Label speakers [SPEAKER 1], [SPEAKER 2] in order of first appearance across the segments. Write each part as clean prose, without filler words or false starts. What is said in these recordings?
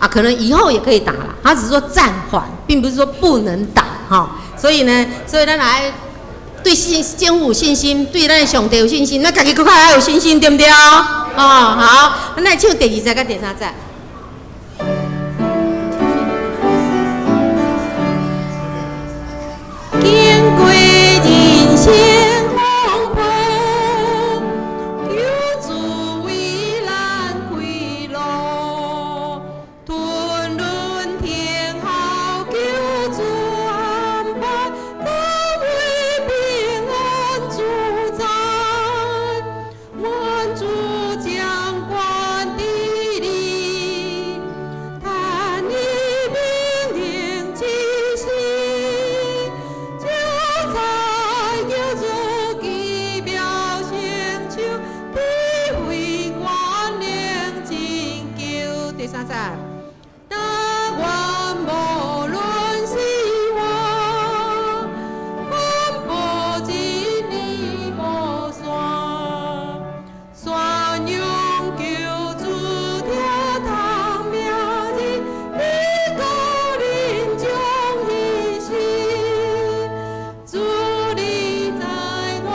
[SPEAKER 1] 啊，可能以后也可以打了，他只是说暂缓，并不是说不能打哈。所以咱来对政府有信心，对咱的上帝有信心，咱家己更较有信心，对不对？哦，好，咱来唱第2节跟第3节。经过人生风波，求主为咱开路，吞论天后求主安排，可为平安主宰，愿主将官砥砺，但以命令之心。第3节，但愿无论是我，奔波真理无线，宣扬救主听堂名字，你个人将一生，主你在我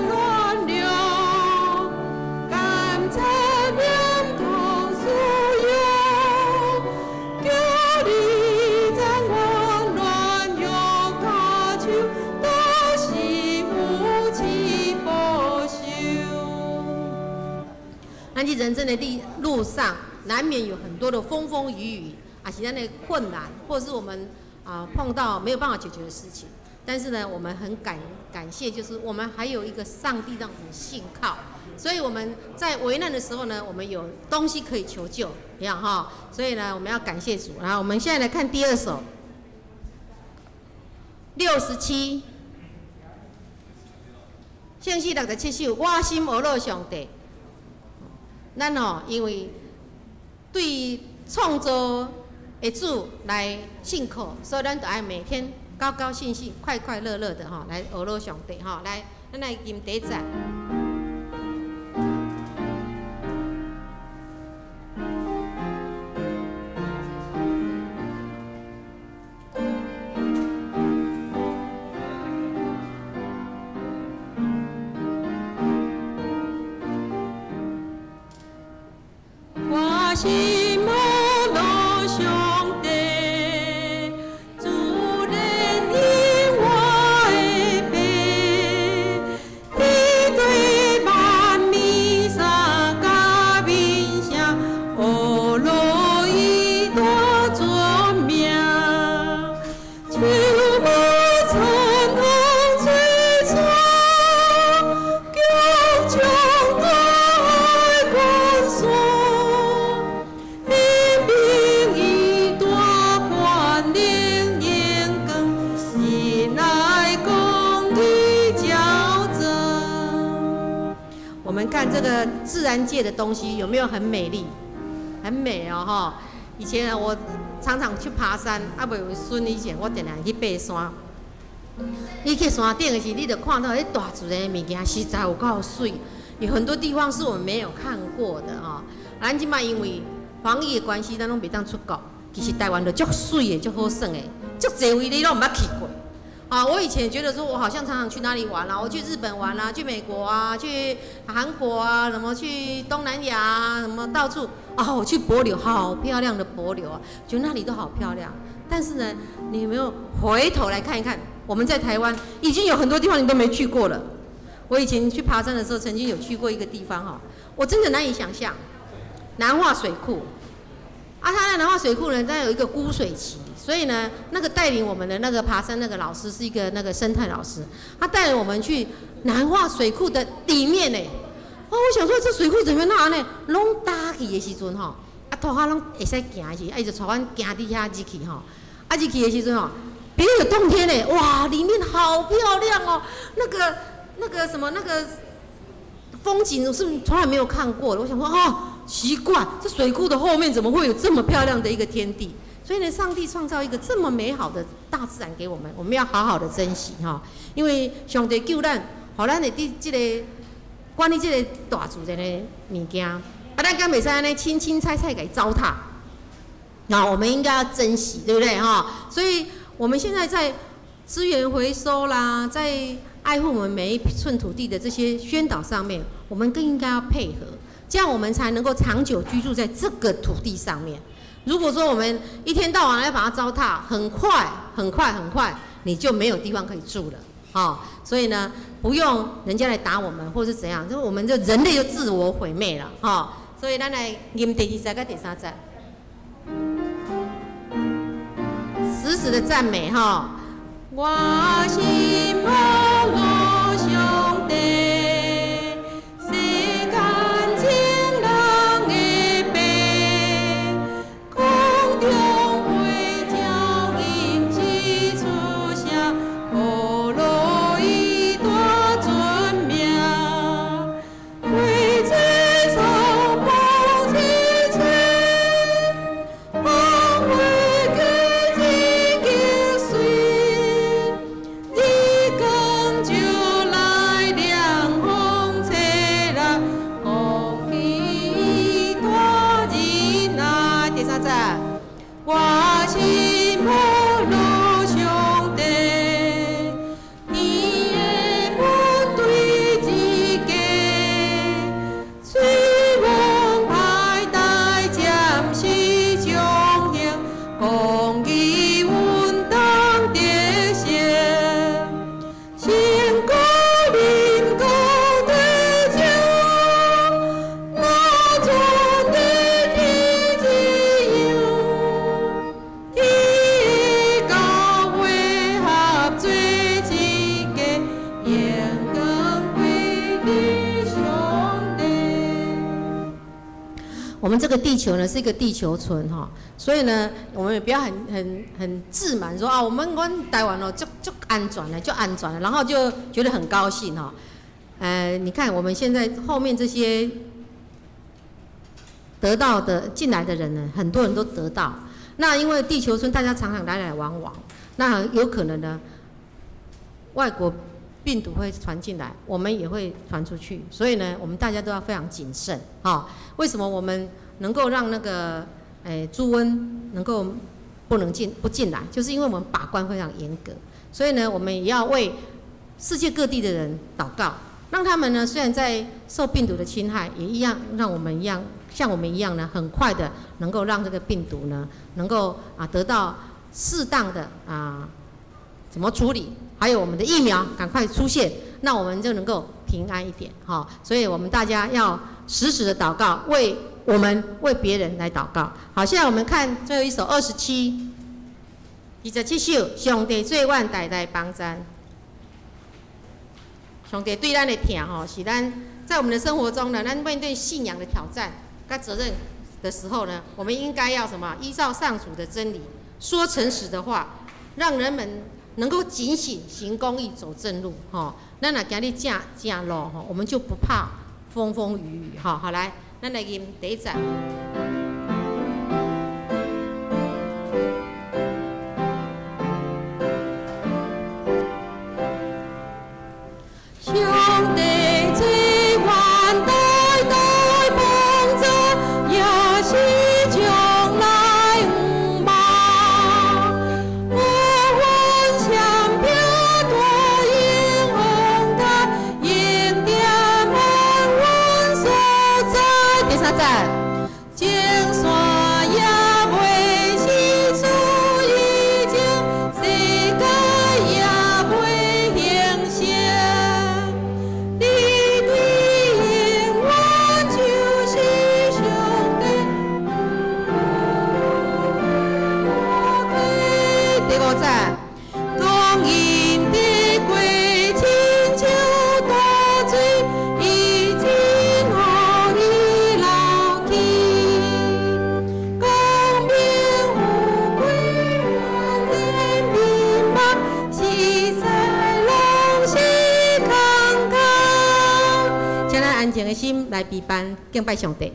[SPEAKER 1] 乱流，甘参念同属。咱去人生的路上，难免有很多的风风雨雨，啊，其他的困难，或是我们碰到没有办法解决的事情。但是呢，我们很感谢，就是我们还有一个上帝让我们信靠，所以我们在危难的时候呢，我们有东西可以求救，一样哈。所以呢，我们要感谢主。然后我们现在来看第2首，67，圣诗67首，我心俄罗上帝。咱因为对创造的主来信靠，所以咱就爱每天高高兴兴、快快乐乐的来俄罗上帝来，咱来吟第1节。心无路上帝，主怜悯我的病，你对万民三甲民声，何乐以大作命？秋无春风吹吹，叫将爱关山。我们看这个自然界的东西有没有很美丽？很美哦哈！以前我常常去爬山，袂有孙以前我定定去爬山。你去山顶的时候，你就看到迄大自然的物件，实在有够水。有很多地方是我们没有看过的啊。咱即摆因为防疫的关系，咱拢袂当出国。其实台湾就足水的，足好耍的，足侪位你拢毋捌去过。啊，我以前觉得说，我好像常常去哪里玩啊，我去日本玩啊，去美国啊，去韩国啊，什么去东南亚啊，什么到处啊，我去帛琉，好漂亮的帛琉啊，觉得那里都好漂亮。但是呢，你有没有回头来看一看，我们在台湾已经有很多地方你都没去过了。我以前去爬山的时候，曾经有去过一个地方哈，我真的难以想象，南化水库。啊，它的南化水库呢，它有一个枯水期，所以呢，那个带领我们的那个爬山那个老师是一个那个生态老师，他带领我们去南化水库的里面呢。哦，我想说这水库怎么那呢？拢打去的时阵吼，啊，涂骹拢会使行去，啊，就带阮行伫遐入去吼，啊，入去的时阵吼，别有洞天呢，哇，里面好漂亮哦，那个什么那个风景我是从来没有看过的，我想说哦。奇怪，这水库的后面怎么会有这么漂亮的一个天地？所以呢，上帝创造一个这么美好的大自然给我们，我们要好好的珍惜哈。因为上帝救咱，互咱会伫这个管理这个大自然的物件，啊，咱敢袂使安尼清清菜菜给糟蹋。那我们应该要珍惜，对不对哈？所以我们现在在资源回收啦，在爱护我们每一寸土地的这些宣导上面，我们更应该要配合，这样我们才能够长久居住在这个土地上面。如果说我们一天到晚来把它糟蹋，很快，你就没有地方可以住了。所以呢，不用人家来打我们，或是怎样，就我们这人类就自我毁灭了。所以咱来念第二节跟第三节，时时的赞美我心无我上帝。我们这个地球呢是一个地球村所以呢，我们也不要很自满说我们台湾就安全了，就安全了，然后就觉得很高兴你看我们现在后面这些得到的进来的人呢，很多人都得到。那因为地球村大家常常来往往，那有可能呢，外国病毒会传进来，我们也会传出去，所以呢，我们大家都要非常谨慎为什么我们能够让那个猪瘟能够不进来，就是因为我们把关非常严格，所以呢，我们也要为世界各地的人祷告，让他们呢虽然在受病毒的侵害，也一样让我们像我们一样呢，很快的能够让这个病毒呢能够得到适当的怎么处理。还有我们的疫苗赶快出现，那我们就能够平安一点所以我们大家要时时的祷告，为我们为别人来祷告。好，现在我们看最后一首27首，上帝做阮代代帮咱。上帝对咱的疼是咱在我们的生活中呢，咱面对信仰的挑战跟责任的时候呢，我们应该要什么？依照上主的真理，说诚实的话，让人们能够警醒，行公义，走正路咱若今日正路我们就不怕风风雨雨好，来，咱来念第一节。上帝做阮代代帮助，也是将来有望。我阮相拼大英雄台，迎接万阮所在。第三节。情线也袂死出以前，世界也袂形成。光阴的过亲像大水，已经予伊流去。光明有归人民梦，实在拢是空空。请咱安静的心来陪伴敬拜上帝。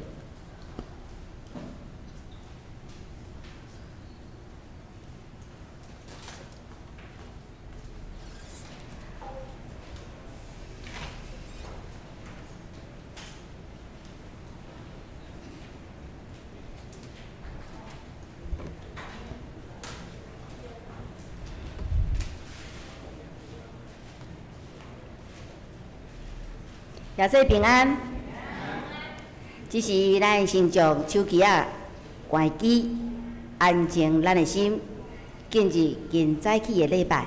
[SPEAKER 2] 耶稣平安。这是咱先将手机啊关机，安静咱的心，进入今早起的礼拜。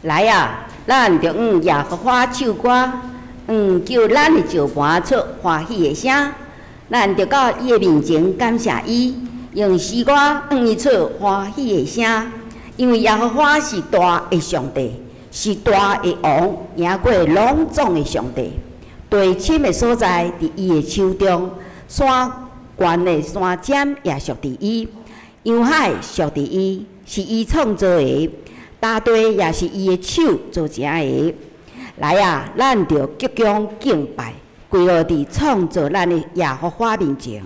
[SPEAKER 2] 来啊，咱着耶和华唱歌，叫咱的石盘出欢喜的声。咱着到伊的面前感谢伊，用诗歌伊出欢喜的声。因为耶和华是大的上帝，是大的王，赢过隆重的上帝。地深的所在伫伊的手中，山悬的山尖也属伫伊，洋海属伫伊，是伊创造的。大地也是伊的手做成的。来啊，咱着鞠躬敬拜，跪落伫创造咱的耶和华面前，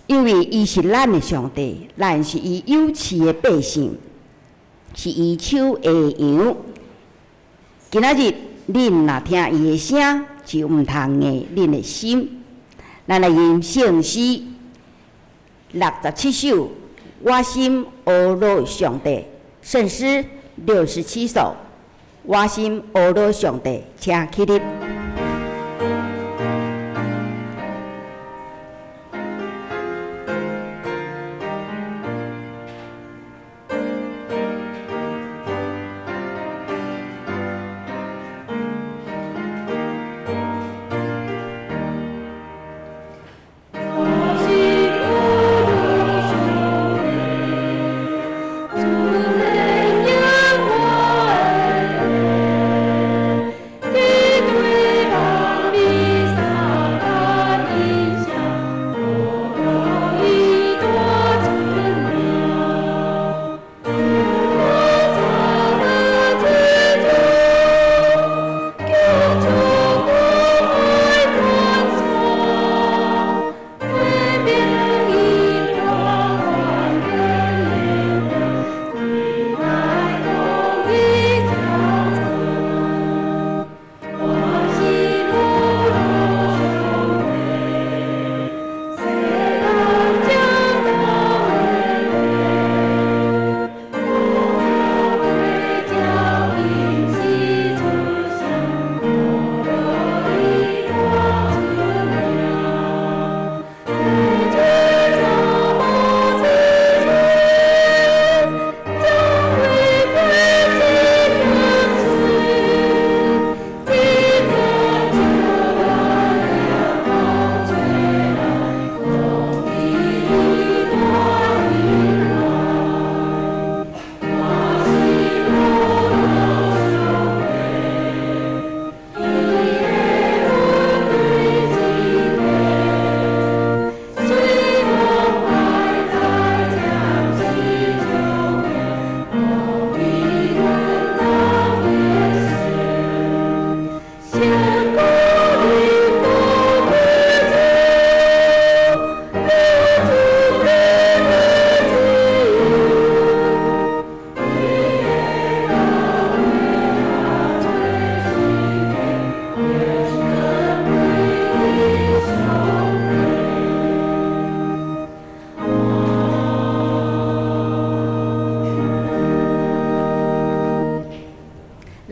[SPEAKER 2] 因为伊是咱的上帝，咱是伊有饲的百姓，是伊手的羊。今仔日恁若听伊的声，就毋通硬恁的心。咱来吟圣诗67首，我心阿罗上帝，圣诗67首，我心阿罗上帝，请起立。
[SPEAKER 3] 对。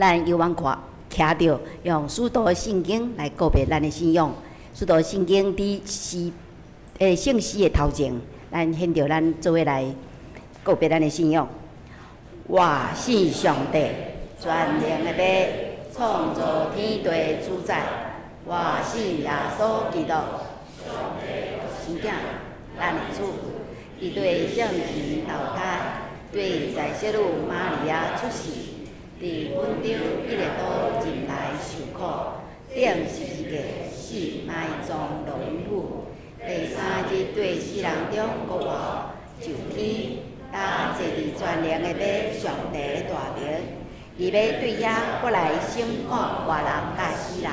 [SPEAKER 2] 咱犹原徛着用使徒圣经来告别咱的信仰。使徒圣经伫圣诗的头前，咱献着咱做伙来告别咱的信仰。我信上帝，全能的爸，创造天地的主宰。我信耶稣基督，上帝的生囝，咱的主。伊对圣体投胎，对在小女玛利亚出世，伫本场彼个岛前来受苦，顶十字架死埋葬落阴府。第3日对死人中国活就天，搭坐伫全能的爸上帝的大名。伊要对遐过来审判活人甲死人。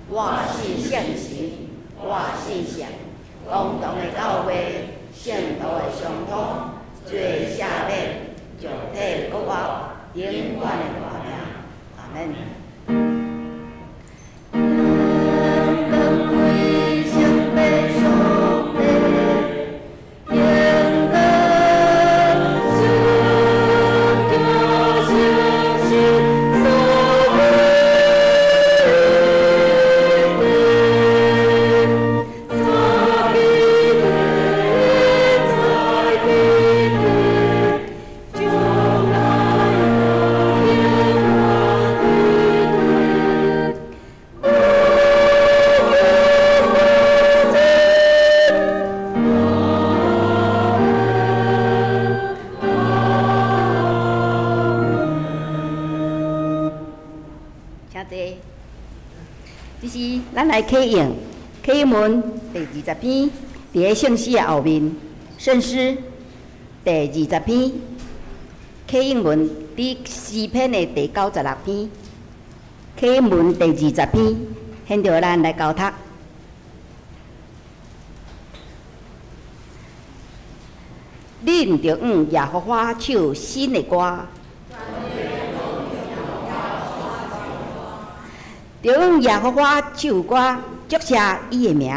[SPEAKER 2] 我信圣神，我信上公同的教会，圣道的相通，罪赦免，上体国活，永远的大名。阿门。这是咱来启用文第20篇，伫个圣诗的后面，圣诗第20篇，启用文伫诗篇的第96篇，启用文第20篇，现着咱来交读。恁着用耶和华唱新的歌。着用耶和华唱歌，祝谢伊的名。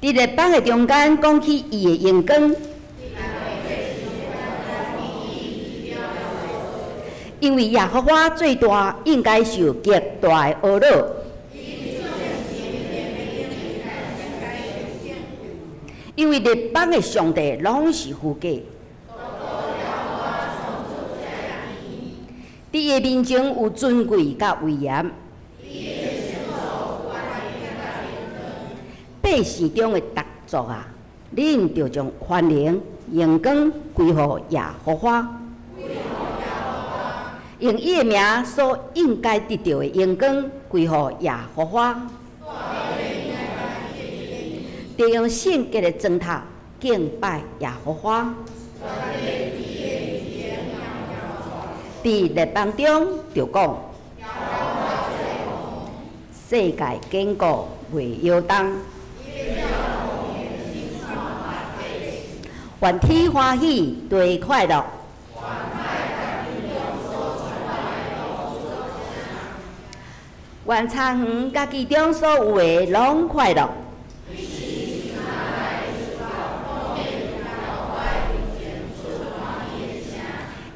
[SPEAKER 2] 伫日邦的中间讲起伊的荣光，因为耶和华最大，应该受极大的懊恼。因为日邦的上帝拢是虚假。伫伊面前有尊贵甲威严，百姓中的特族啊，恁着将权能、荣光归乎耶和华，用伊的名所应该得到的荣光归乎耶和华，着用圣洁的砖头敬拜耶和华。伫列邦中就讲，世界坚固袂摇动，愿天欢喜地快乐，愿苍园甲其中所有的拢快乐。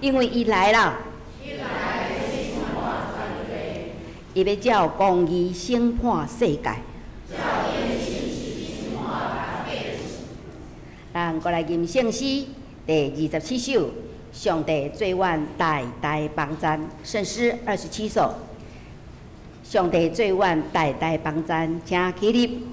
[SPEAKER 2] 因为伊来了。伊要照公义审判世界。咱过来吟圣诗第27首，上帝最远代代帮赞，圣诗27首。上帝最远代代帮赞，请起立。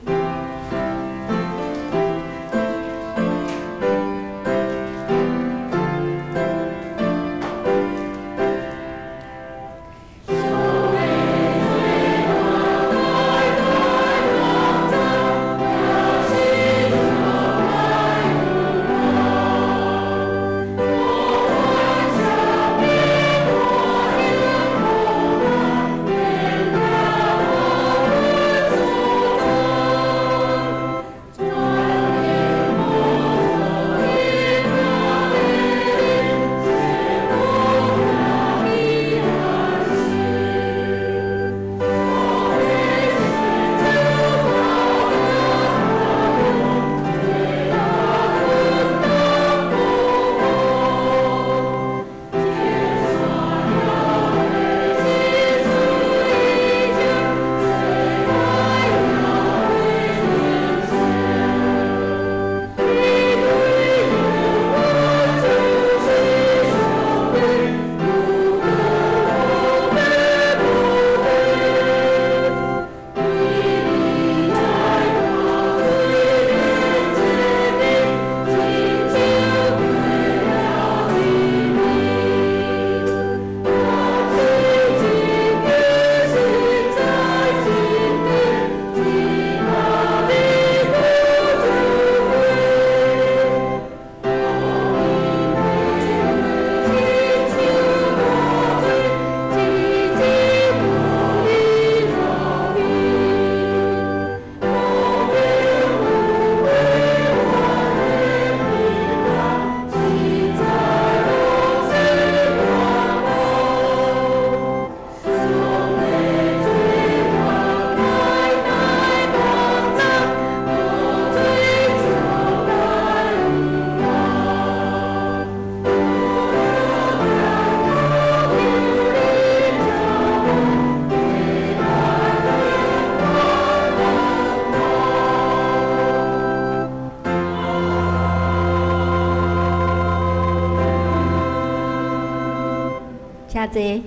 [SPEAKER 2] 坐。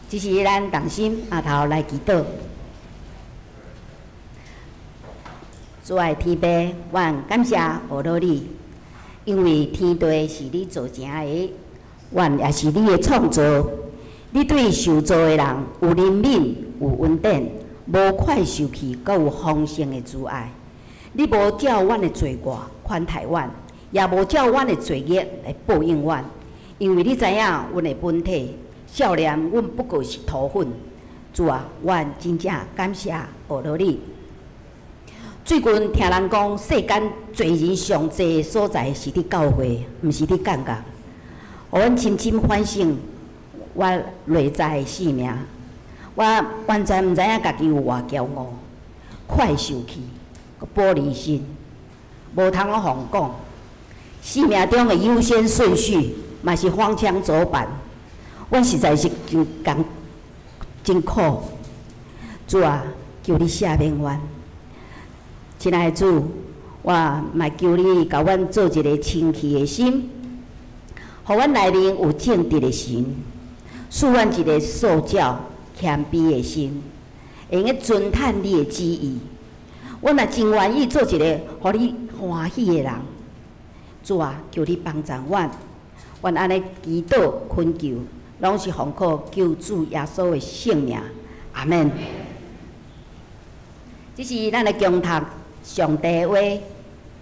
[SPEAKER 2] 只是咱同心下头来祈祷。主爱天父，愿感谢学罗你，因为天地是你造成的，愿也是你的创造。你对受造的人有怜悯、有稳定，无快受气，阁有丰盛的慈爱。你无照阮的罪过款待阮，也无照阮的罪孽来报应阮，因为你知影阮的本体，少年阮不过是土粉。主啊，阮真正感谢学罗你。最近听人讲，世间罪人上济的所在是伫教会，毋是伫监狱。互阮深深反省我内在的性命。我完全毋知影家己有偌骄傲，快受气，佮玻璃心，无通互人讲。生命中的优先顺序嘛是荒腔走板，阮实在是真苦。主啊，求你赦免阮。亲爱的主，我嘛求你甲阮做一个清气的心，互阮内面有正直的心，赐阮一个受教谦卑的心，会用尊叹你的旨意。阮也真愿意做一个互你欢喜的人。主啊，求你帮助阮，阮安尼祈祷恳求，拢是奉靠救主耶稣的圣名。阿门。这是咱来共读上帝的话，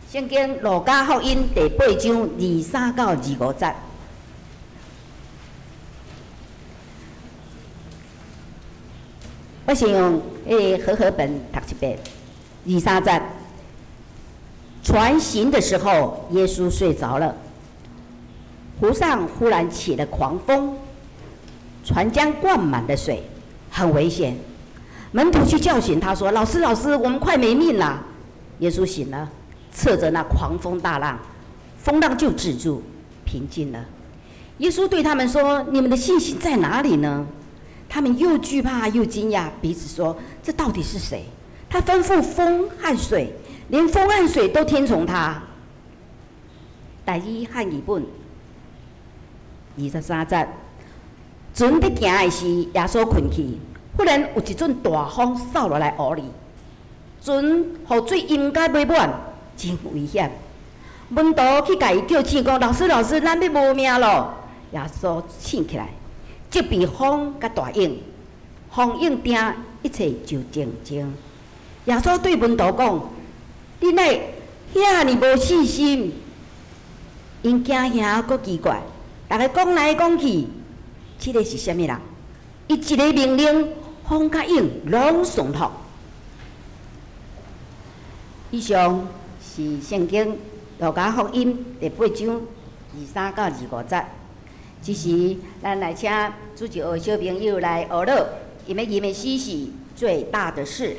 [SPEAKER 2] 圣经路加福音第8章23到25节。我先用和合本读一遍，23节。船行的时候，耶稣睡着了，湖上忽然起了狂风，船将灌满了水，很危险。门徒去叫醒他说：“老师，老师，我们快没命了！”耶稣醒了，侧着那狂风大浪，风浪就止住，平静了。耶稣对他们说：“你们的信心在哪里呢？”他们又惧怕又惊讶，彼此说：“这到底是谁？他吩咐风和水，连风和水都听从他。”第一汉语本23节，船在行的时，耶稣困去，忽然有一阵大风扫落来湖里，船河水应该袂满，真危险。门徒去甲伊叫醒，讲：“老师，老师，咱要无命咯！”耶稣醒起来，即避风甲大影，风应定，一切就静静。耶稣对门徒讲：“你哪遐尼无信心？”因惊遐阁奇怪，大家讲来讲去，这个是啥物人？伊一个命令，风甲影拢顺服。以上是圣经路加福音第8章23到25节。这时，咱来请主席学小朋友来学乐，因为你们喜是最大的事。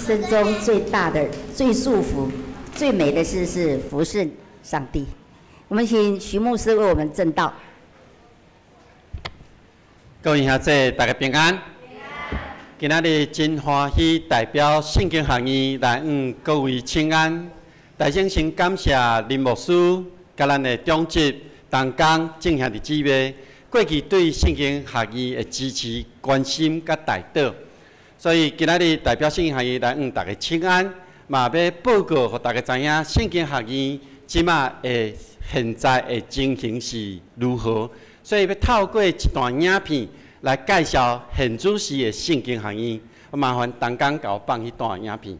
[SPEAKER 2] 生中最大的、最祝福、最美的事是服侍上帝。我们请徐牧师为我们证道。
[SPEAKER 3] 各位兄弟，大家平安。今仔日真欢喜，代表圣经学院来各位请安。大先先感谢林牧师，甲咱的长职同工正兄弟姊妹，过去对圣经学院的支持、关心甲带导。所以今仔日代表圣经学院来大家请安，嘛要报告互大家知影，圣经学院即马的现在的情形是如何。所以要透过一段影片来介绍现主时的圣经学院。我麻烦同工甲我放迄段影片。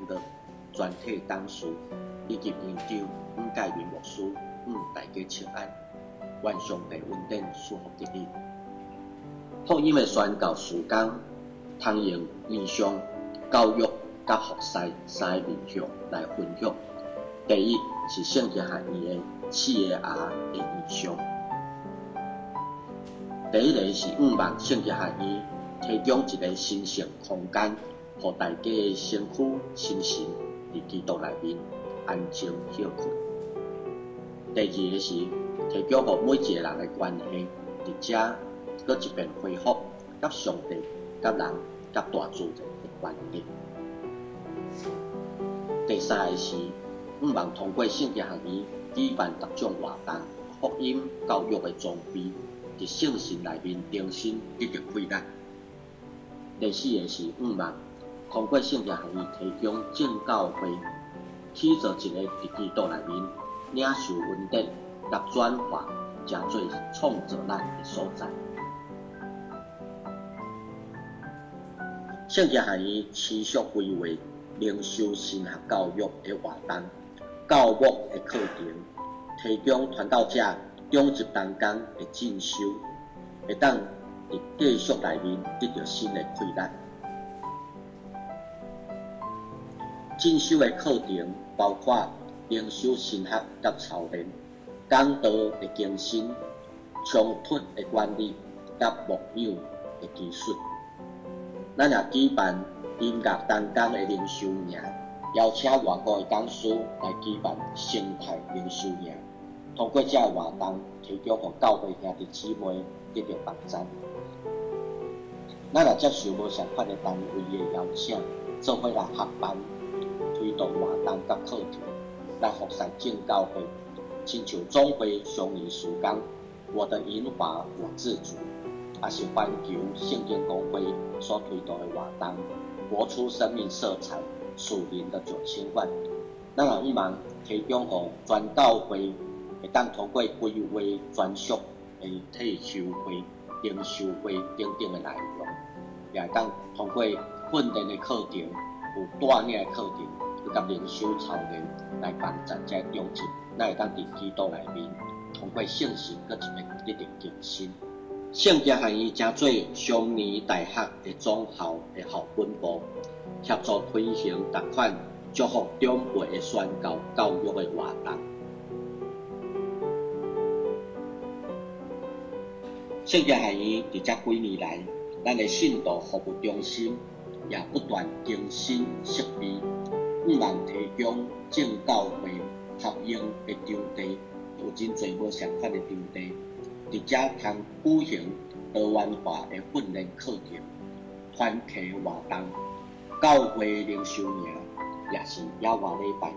[SPEAKER 4] 的全体董事以及院长吴介民牧师，大家请安，愿上帝恩典祝福着你。福音的宣教事工，通用面向教育甲服侍三个面向来分享。第一是圣经学院的4个R的面向。第一个是望圣经学院提供一个神圣空间，互大家的身躯、心神伫基督内面安静休困。第二个是提供互每一个人的关系伫遮搁一遍恢复甲上帝、甲人、甲大自然的关系。第三个是望通过圣经学院举办各种活动、福音教育的装备，伫圣神内面重新得到开展。第四个是望通过圣经学院提供正教会起造一个伫基督内面领受恩典、甲转化，诚做创造咱的所在。圣经学院持续规划灵修神学教育的活动、教牧的课程，提供传道者中级同工的进修，会当伫继续内面得到新的开展。进修的课程包括灵修神学甲操练、讲道的更新、冲突的管理甲牧养的技术。咱也举办音乐同工的灵修营，邀请外国的讲师来举办生态灵修营，通过这个活动提供互教会兄弟姊妹得到帮助。咱也接受无相关的单位的邀请，做伙来合办推动活动甲课程，来服侍正教会，亲像总会常年事工，我的引法我自主，也是环球圣经公会所推动的活动，活出生命色彩，属灵的9000万。咱也希望提供互全教会会当通过规划专属的退休会、灵修会等等的内容，也会当通过训练的课程、有带领的课程，佮甲灵修操练来帮助这中职，咱会当伫基督内面通过圣神佮一面得到更新。圣经学院正做双年大学的总校的校本部，协助推行各款祝福长辈的宣教教育的活动。圣经学院伫这几年来，咱的信徒服务中心也不断更新设备，望提供正教会合用的场地，有真侪无相款的场地。伫遮通举行多元化的训练课程、团契活动、教会灵修营，也是野外礼拜。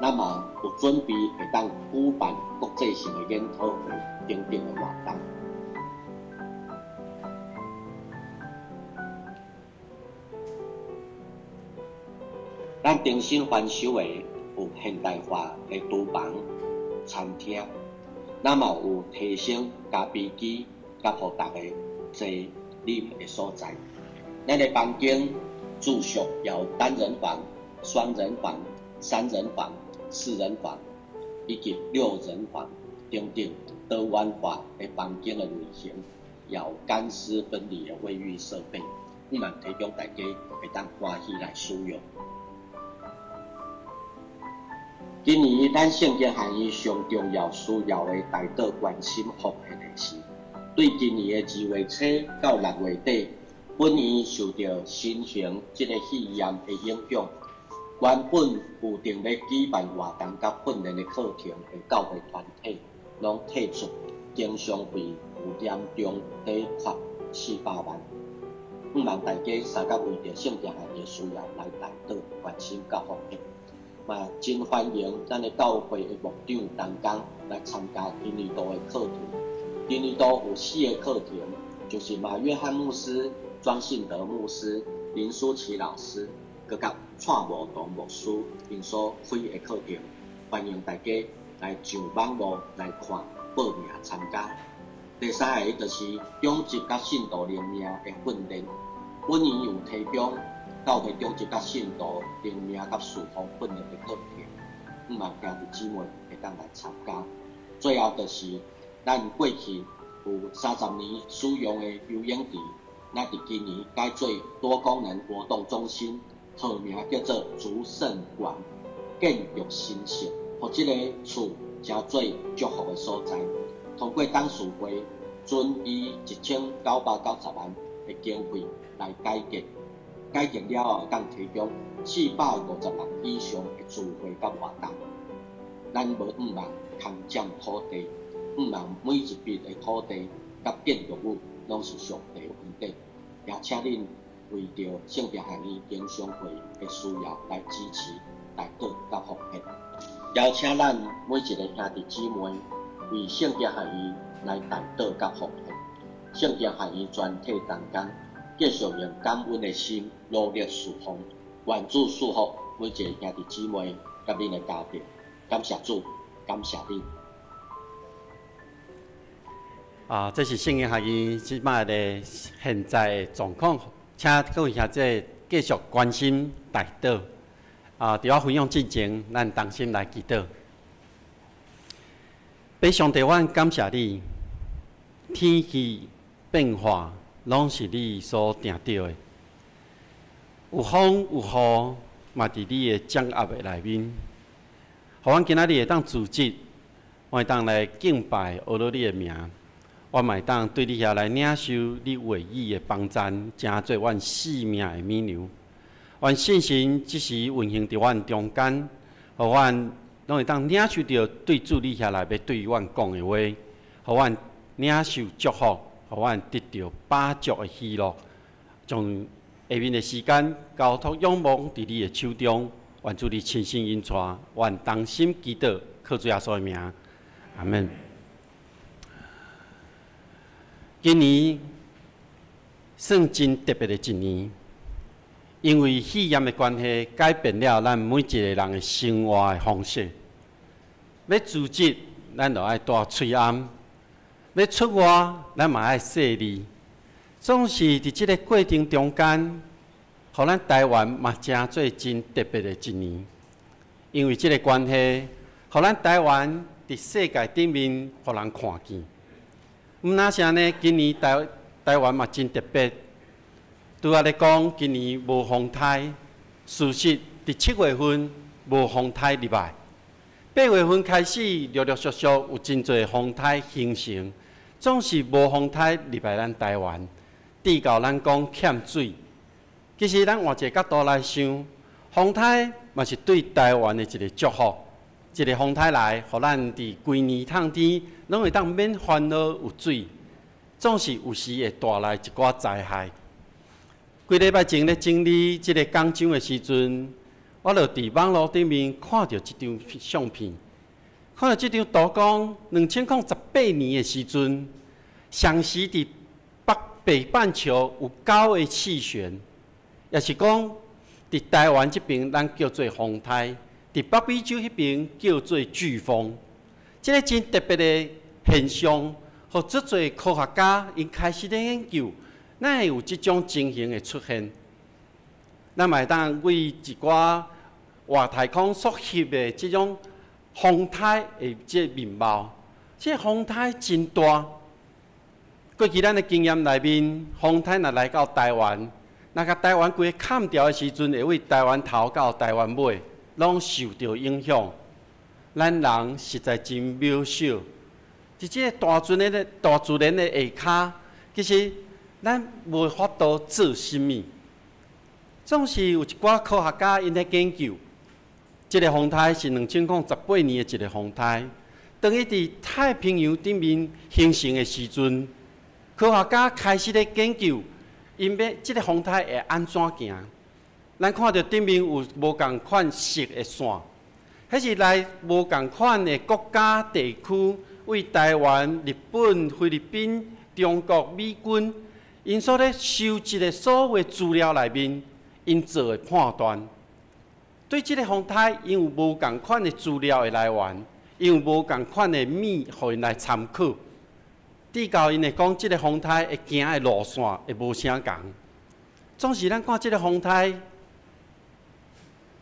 [SPEAKER 4] 那么有准备会当举办国际性的研讨会等等的活动。咱重新翻修的有现代化的厨房、餐厅。那么有提升咖啡机，甲互大家坐啉的所在。咱的房间住宿有单人房、双人房、3人房、4人房，以及6人房等等多元化的房间的类型，有干湿分离的卫浴设备，希望提供大家会当欢喜来使用。今年咱圣经含义上重要需要的大道关心服务的是，对今年的2月初到6月底，本年受到新型这个肺炎的影响，原本有定要举办活动甲训练的课程的教会团体，拢退出经常费有严重抵缺400万。希望大家三甲为着圣经含义的需要来大道关心甲服务。嘛，真欢迎咱的教会的牧长同工来参加今年度的课程。今年度有4个课程，就是马约翰牧师、庄信德牧师、林舒琪老师，佮蔡无同牧师因所开的课程，欢迎大家来上网络来看报名参加。第3个就是中级甲信徒灵命的训练，本年有提供教会中级甲信徒灵命甲事奉训练的课程，希望兄弟姊妹会当来参加。最后就是咱过去有30年使用的游泳池，咱伫今年改做多功能活动中心，号名叫做竹圣馆，建育新设，互即个厝成做祝福的所在。通过董事会准以1990万的经费来改建。改建了后，当提供450人以上的聚会甲活动。咱无希望空占土地，希望每一笔的土地甲建筑物拢是上帝恩典，也请恁为着圣经含义经常会的需要来支持大道甲奉献。邀请咱每一个兄弟姊妹为圣经含义来大道甲奉献。圣经含义全体同工。继续用感恩的心努力侍奉，愿主祝福每一个兄弟姊妹甲恁的家庭。感谢主，感谢你。
[SPEAKER 3] 这是圣经学院即摆的现在的状况，请各位兄弟继续关心大道。伫我分享之前，咱同心来祈祷。北上帝，阮感谢你，天气变化。拢是你所定着的，有风有雨，嘛伫你的掌握的内面。互阮今仔日会当自责，我会当来敬拜学了你的名，我嘛会当对你遐来领受你唯一的帮赞，成做阮性命的美牛。阮信心只是运行伫阮中间，互阮拢会当领受到对主你遐来要对阮讲的话，互阮领受祝福。互阮得到饱足的喜乐，将下面的时间交托仰望伫你的手中，愿主你亲身引带，愿同心祈祷，靠主耶稣的名，阿门。今年算真特别的一年，因为肺炎的关系，改变了咱每一个人的生活的方式。要自责，咱就爱戴喙暗。要出外，咱嘛爱细腻，总是伫即个过程中间，互咱台湾嘛成做真特别的一年。因为即个关系，互咱台湾伫世界顶面互人看见。毋那啥呢？今年台湾嘛真特别。拄仔咧讲，今年无风台，事实伫7月份无风台入来，8月份开始陆陆续续有真侪风台形成。总是无风台入来咱台湾，地到咱讲欠水。其实咱换一个角度来想，风台嘛是对台湾的一个祝福。一个风台来，互咱伫规年冬天拢会当免烦恼有水。总是有时会带来一寡灾害。几礼拜前咧整理即个工厂的时阵，我就伫网络顶面看到一张相片。看到这张图讲，2018年的时阵，上时伫北半球有9个气旋，也是讲伫台湾这边咱叫做风台，伫北美洲迄边叫做飓风。这个真特别的现象，互足侪科学家因开始咧研究，哪会有这种情形的出现？咱嘛会当为一寡外太空所翕的这种。风台的这面貌，这风台真大。过去咱的经验内面，风台若来到台湾，那甲台湾规个砍掉的时阵，会为台湾头到台湾尾，拢受到影响。咱人实在真渺小。伫即个大自然的下骹，其实咱无法度做甚物。总是有一寡科学家因咧研究，即个风台是2018年的一个风台，当伊伫太平洋顶面形成的时阵，科学家开始咧研究，因要即个风台会安怎行。咱看到顶面有无共款色的线，迄是来无共款的国家地区，为台湾、日本、菲律宾、中国、美军，因所咧收集的所有资料内面，因做的判断。对即个风台，因有无共款的资料的来源，因有无共款的米，互因来参考。至到因会讲，即个风台会行的路线会无啥共。总是咱看即个风台。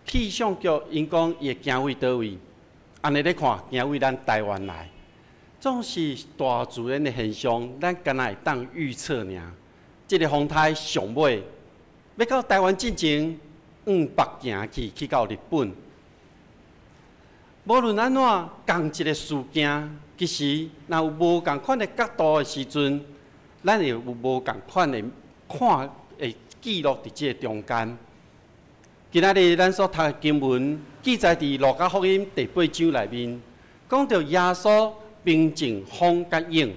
[SPEAKER 3] 气象局因讲伊会行位倒位，安尼咧看行位咱台湾来，总是大自然的现象，咱敢若会当预测尔。即个风台上尾要到台湾进前，往北行去到日本。无论安怎，同一个事件，其实若有无共款的角度的时阵，咱会有无共款的看会记录伫即个中间。今仔日咱所读的经文记载伫路加福音第8章内面，讲到耶稣平静风甲影。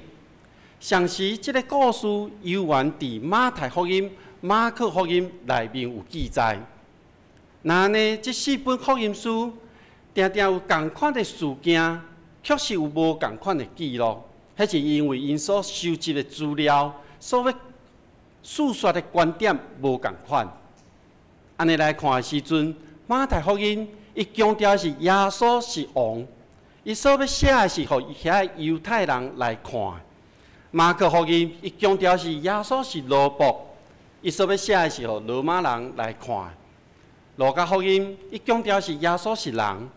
[SPEAKER 3] 上时即个故事犹原伫马太福音、马可福音内面有记载。那呢，这4本福音书定定有共款的事件，确实有无共款的记录。迄是因为因所收集的资料、所要诉说的观点无共款。安尼来看的时阵，马太福音伊强调是耶稣是王，伊所要写的是互遐犹太人来看。马可福音伊强调是耶稣是奴仆，伊所要写的是互罗马人来看。路加福音伊强调是耶稣是人，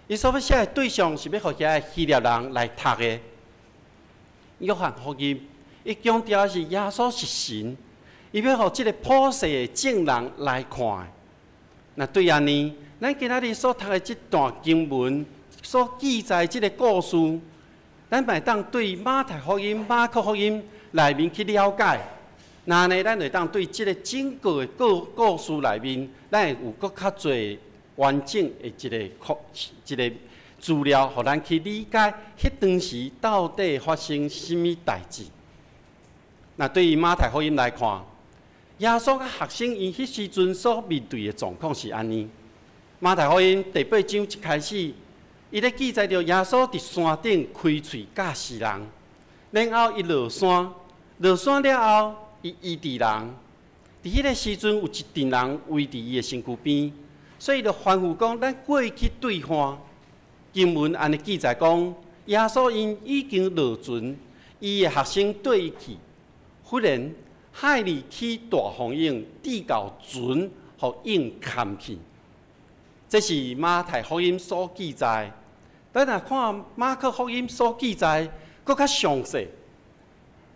[SPEAKER 3] 伊所要写的对象是要互遐希腊人来读的。约翰福音伊强调是耶稣是神。伊要互即个普世的众人来看。那对安尼，咱今仔日所读的即段经文所记载即个故事，咱咪当对马太福音、马可福音内面去了解。那呢，咱会当对即个整个的故事内面，咱会有搁较侪完整的一个资料，互咱去理解迄当时到底发生什么代志。那对于马太福音来看，耶稣甲学生因迄时阵所面对的状况是安尼。马太福音第8章一开始，伊咧记载着耶稣伫山顶开喙教示人，然后伊落山，落山了后，伊医治人。伫迄个时阵，有一群人围伫伊的身躯边，所以就吩咐讲，咱过去对话。经文安尼记载讲，耶稣因已经落船，伊的学生对伊去，忽然。海里起大风涌，直到船互涌陷去。这是马太福音所记载。咱若看马可福音所记载，搁较详细。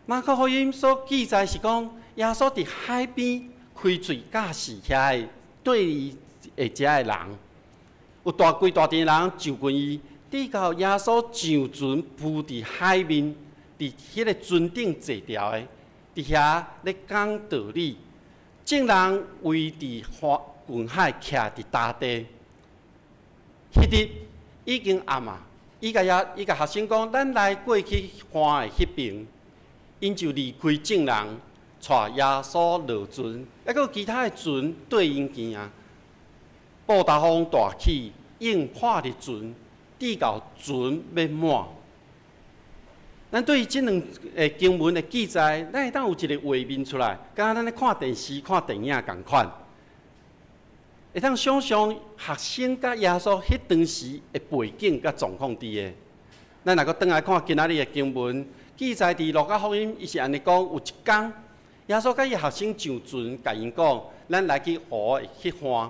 [SPEAKER 3] 马可福音所记载是讲，耶稣伫海边开嘴教示遐对伊下遮的人，有规大群人就近伊，直到耶稣上船浮伫海面，伫迄个船顶坐条的。伫遐咧讲道理，众人围伫群海徛伫大地。迄日已经暗啊，伊甲学生讲，咱来过去岸的迄边，因就离开众人，带耶稣落船，还佫其他的船对因行啊。暴大风大起，涌破入船，直到船要满。咱对即两个经文的记载，咱会当有一个画面出来，敢咱咧看电视、看电影共款，会当想象学生甲耶稣迄当时的背景甲状况伫个。咱若阁转来看今仔日的经文，记载伫路加福音，伊是安尼讲：有一天，耶稣甲伊学生上船，甲因讲：咱来去河去岸。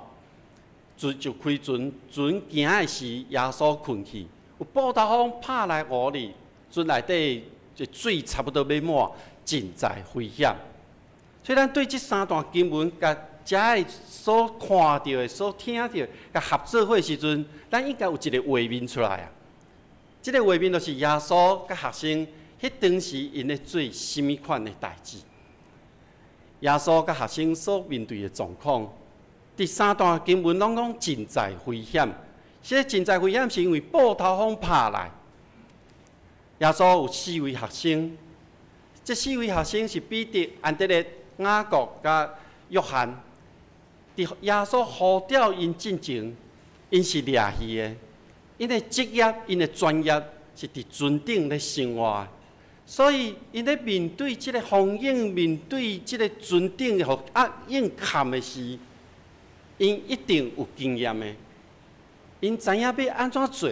[SPEAKER 3] 船就开船，船行的时，耶稣困去，有暴大风拍来河里。船内底就水差不多要满，真在危险。所以咱对这3段经文，甲遮个所看到的、所听到，甲合做伙的时阵，咱应该有一个画面出来啊。这个画面就是耶稣甲学生迄当时因咧做甚物款的代志。耶稣甲学生所面对的状况，第三段经文拢讲真在危险。这个真在危险是因为暴头风拍来。耶稣有4位学生，这4位学生是彼得、安德烈、雅各甲约翰。伫耶稣呼召因进前，因是掠鱼的，因的职业、因的专业是伫船顶咧生活。所以，因咧面对即个风影，面对即个船顶互压硬砍的时，因一定有经验的。因知影要安怎做，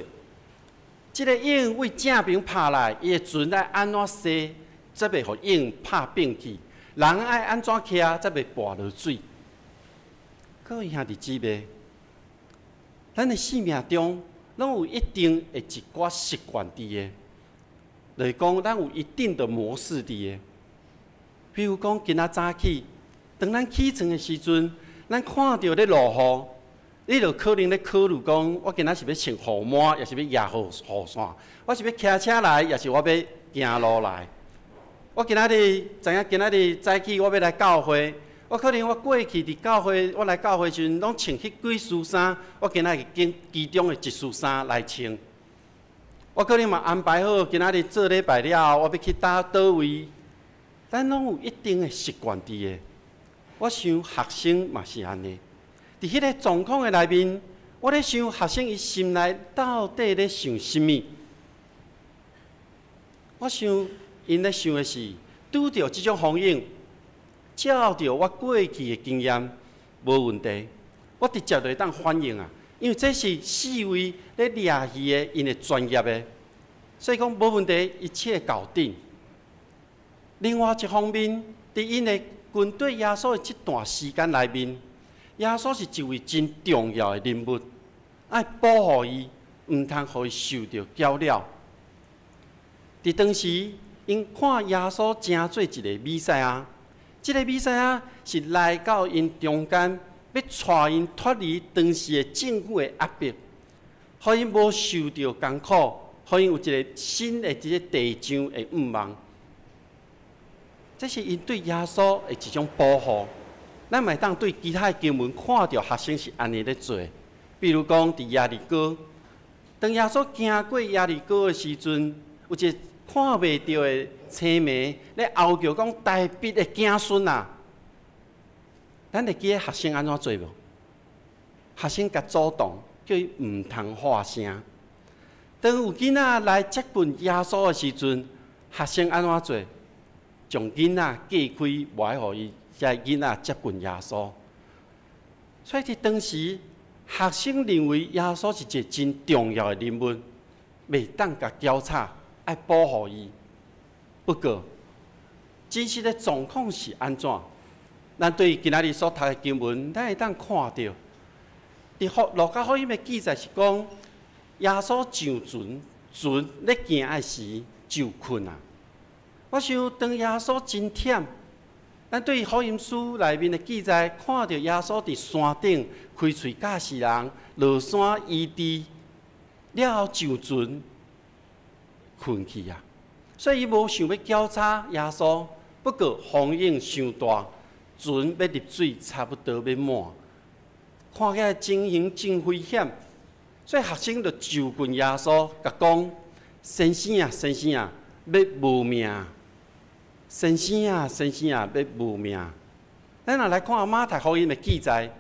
[SPEAKER 3] 即个影为正边拍来，伊的船爱安怎驶，才袂互影拍扁去；人爱安怎徛，才袂跋落水。各位兄弟姊妹，咱的生命中，拢有一定的一寡习惯伫的。就是讲，咱有一定的模式伫的。比如讲，今仔早起，当咱起床的时阵，咱看到咧落雨，你就可能咧考虑讲，我今仔是要穿雨帽，也是要压雨伞；我是要骑车来，也是我要行路来。我今仔日知影，今仔日早起我要来教会，我可能我过去伫教会，我来教会时阵，拢穿迄几束衫，我今仔日经其中的一束衫来穿。我可能嘛安排好，今仔日做礼拜了后，我要去倒位。咱拢有一定的习惯伫的。我想学生嘛是安尼。伫迄个状况的内面，我咧想学生伊心内到底咧想甚物？我想因咧想的是，拄着即种风景，照着我过去的经验，无问题，我直接就会当反应啊。因为这是4位咧掠鱼的，因的专业的，所以讲无问题，一切搞定。另外一方面，伫因的军队耶稣的这段时间内面，耶稣是一位真重要的人物，爱保护伊，毋通互伊受到搅扰。伫当时，因看耶稣真做一个弥赛亚，这个弥赛亚是来到因中间。要带因脱离当时的政府的压迫，互因无受到艰苦，互因有一个新的这个地上的愿望。这是因对耶稣的一种保护。咱嘛当对其他的经文看到学生是安尼咧做，比如讲伫耶利哥，当耶稣行过耶利哥的时阵，有一个看袂到的青梅咧嚎叫讲大逼的子孙啊！咱会记学生安怎做无？学生甲主动叫伊毋通发声。当有囡仔来接近耶稣的时阵，学生安怎做？将囡仔隔开，无爱互伊遮囡仔接近耶稣。所以伫当时，学生认为耶稣是一个真重要的人物，袂当甲交叉，爱保护伊。不过，真实的状况是安怎？咱对今仔日所读的经文，咱会当看到，伫路加福音的记载是讲，耶稣上船，船咧行的时就困啊。我想，当耶稣真忝，咱对福音书内面的记载，看到耶稣伫山顶开喙教示人，落山医治，了后上船困去啊。所以伊无想要交叉耶稣，不过风影伤大。船要入水，差不多要满，看起来情形真危险，所以学生就就近耶稣，甲讲：先生啊，先生啊，要无命！先生啊，先生啊，要无命！咱若来看马太福音的记载，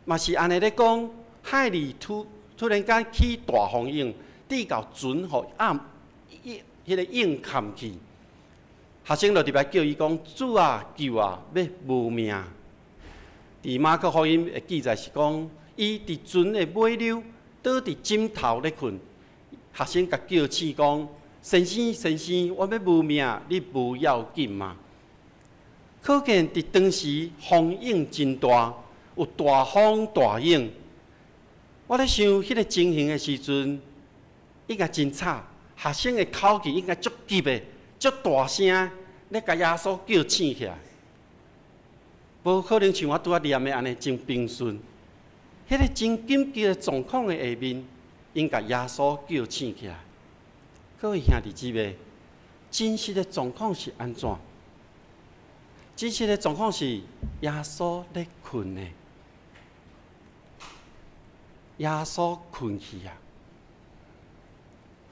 [SPEAKER 3] 嘛是安尼咧讲：海里突然间起大风影，滴到船互迄个影砍去。学生就入来叫伊讲：主啊，救啊，要无命！伫马可福音的记载是讲，伊伫船的尾溜倒伫枕头咧困。学生甲叫醒讲：先生，先生，我要无命，你不要紧嘛？可见伫当时风影真大，有大风大影。我咧想，迄个情形的时阵，应该真惨。学生的口气应该足急的。足大声，咧甲耶稣叫醒起来，无可能像我拄仔念的安尼真平顺。迄个真紧急的状况的下面，因甲耶稣叫醒起来。各位兄弟姊妹，真实的状况是安怎？真实的状况是耶稣咧困呢，耶稣困去啊。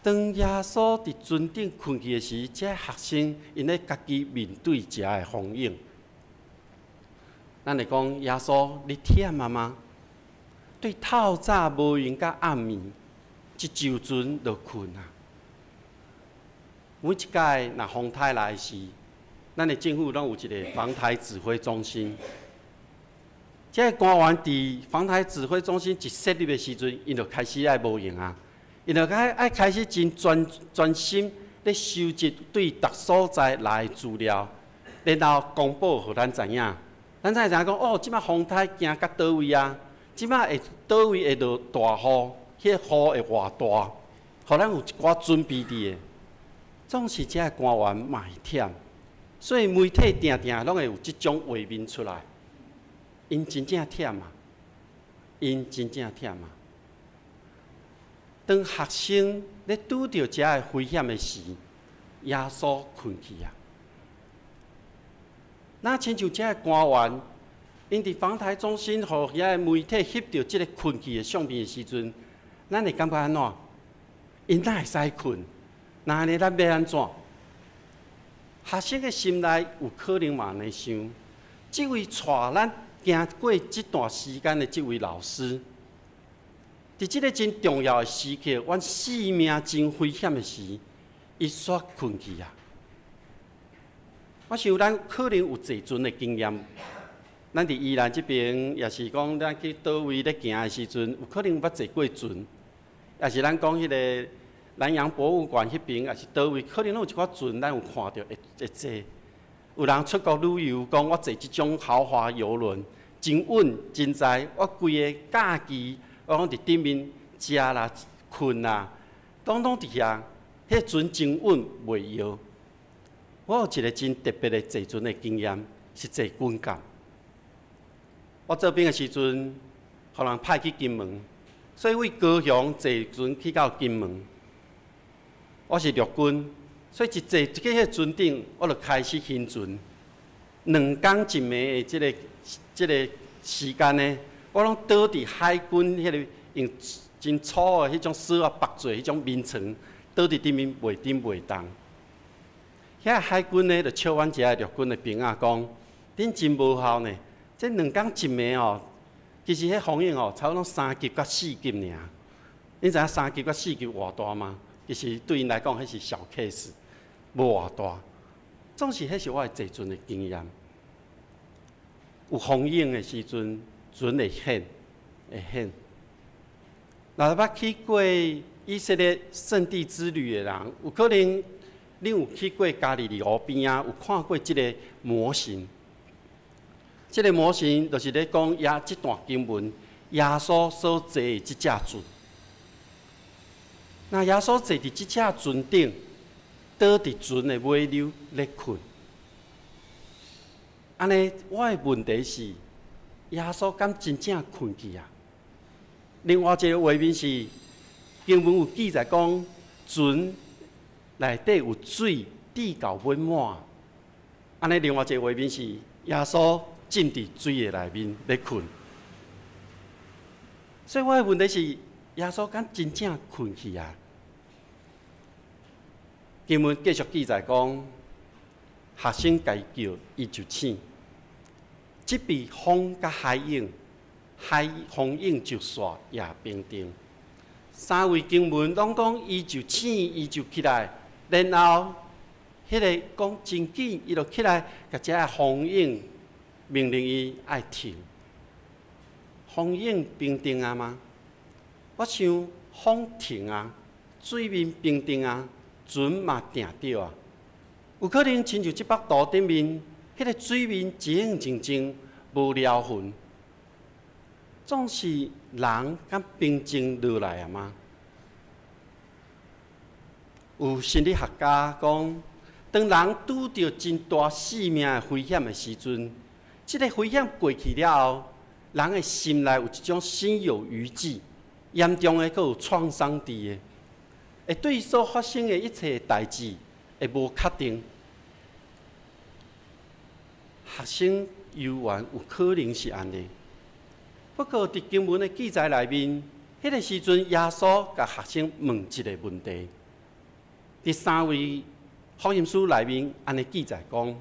[SPEAKER 3] 当耶稣伫船顶困去的时，这学生因咧家己面对这个风影。咱会讲耶稣，你忝啊吗？对透早无闲甲暗暝，一艘船就困啊。每一届若风台来时，咱的政府拢有一个防台指挥中心。这个官员伫防台指挥中心一设立的时阵，因就开始爱无闲啊，因就爱开始真专心咧收集对逐所在来的资料，然后公布互咱知影。咱才会知影讲哦，即摆风台行到倒位啊？即摆会倒位会落大雨，迄个雨会偌大，互咱有一寡准备伫的。总是这个官员嘛会忝。所以媒体定定拢会有即种画面出来，因真正忝啊，因真正忝啊。当学生咧拄着这个危险的时，耶稣困去啊。那亲像这个官员，因伫防台中心，互遐个媒体翕到即个困去的相片的时阵，咱会感觉安怎？因哪会使困？那安尼咱要安怎？学生的心内有可能嘛会想，即位带咱行过这段时间的这位老师，伫即个真重要的时刻，阮性命真危险的时，伊煞困去啊！我想咱可能有坐船的经验，咱伫宜兰这边，也是讲咱去倒位咧行的时阵，有可能捌坐过船，也是咱讲迄个。南洋博物馆迄边也是倒位，可能拢有一寡船，咱有看到会坐。有人出国旅游，讲我坐即种豪华游轮，真稳真在。我规个假期，我讲伫顶面食啦、困啦，拢伫遐。迄船真稳，袂摇。我有一个真特别的坐船的经验，是坐军舰。我做兵的时阵，互人派去金门，所以为高雄坐船去到金门。我是陆军，所以一坐去迄船顶，我就开始行船。2天1暝的即个时间呢，我拢倒伫海军迄个用真粗的迄种丝啊绑做迄种眠床，倒伫顶面袂顶袂动。遐海军呢，就笑阮一个陆军的兵仔讲：恁真无效呢！这2天1暝哦，其实迄风影哦，差不多3级到4级尔。恁知影3级到4级偌大吗？其实对因来讲，迄是小 case， 无偌大。总是迄是我的坐船的经验。有风影的时阵，船会显，会显。若捌去过以色列圣地之旅的人，有可能恁有去过加利利河边啊，有看过即个模型。即个模型就是咧讲即段经文，耶稣所坐的即只船。那耶稣坐伫即只船顶，倒伫船的尾流咧困。安尼，我的问题是，耶稣敢真正困去啊？另外一个画面是，经文有记载讲，船内底有水滴到满满。安尼，另外一个画面是，耶稣浸伫水的内面咧困。所以我的问题是，耶稣敢真正困去啊？经文继续记载讲，学生家叫，伊就醒。即笔风甲海影，风影就煞也平定。3位经文拢讲，伊就醒，伊就起来，然后迄个讲真紧，伊就起来，甲这个风影命令伊爱停。风影平定啊吗？我想风停啊，水面平定啊，船嘛定着啊。有可能亲像即幅图顶面，迄个水面静静静，无撩痕。总是人敢平静落来啊吗？有心理学家讲，当人拄着真大性命的危险的时阵，即个危险过去了后，人的心内有一种心有余悸，严重的佫有创伤伫的。会对所发生的一切代志会无确定。学生犹原有可能是安尼，不过伫经文的记载内面，迄个时阵耶稣甲学生问一个问题。第3位福音书内面安尼记载讲：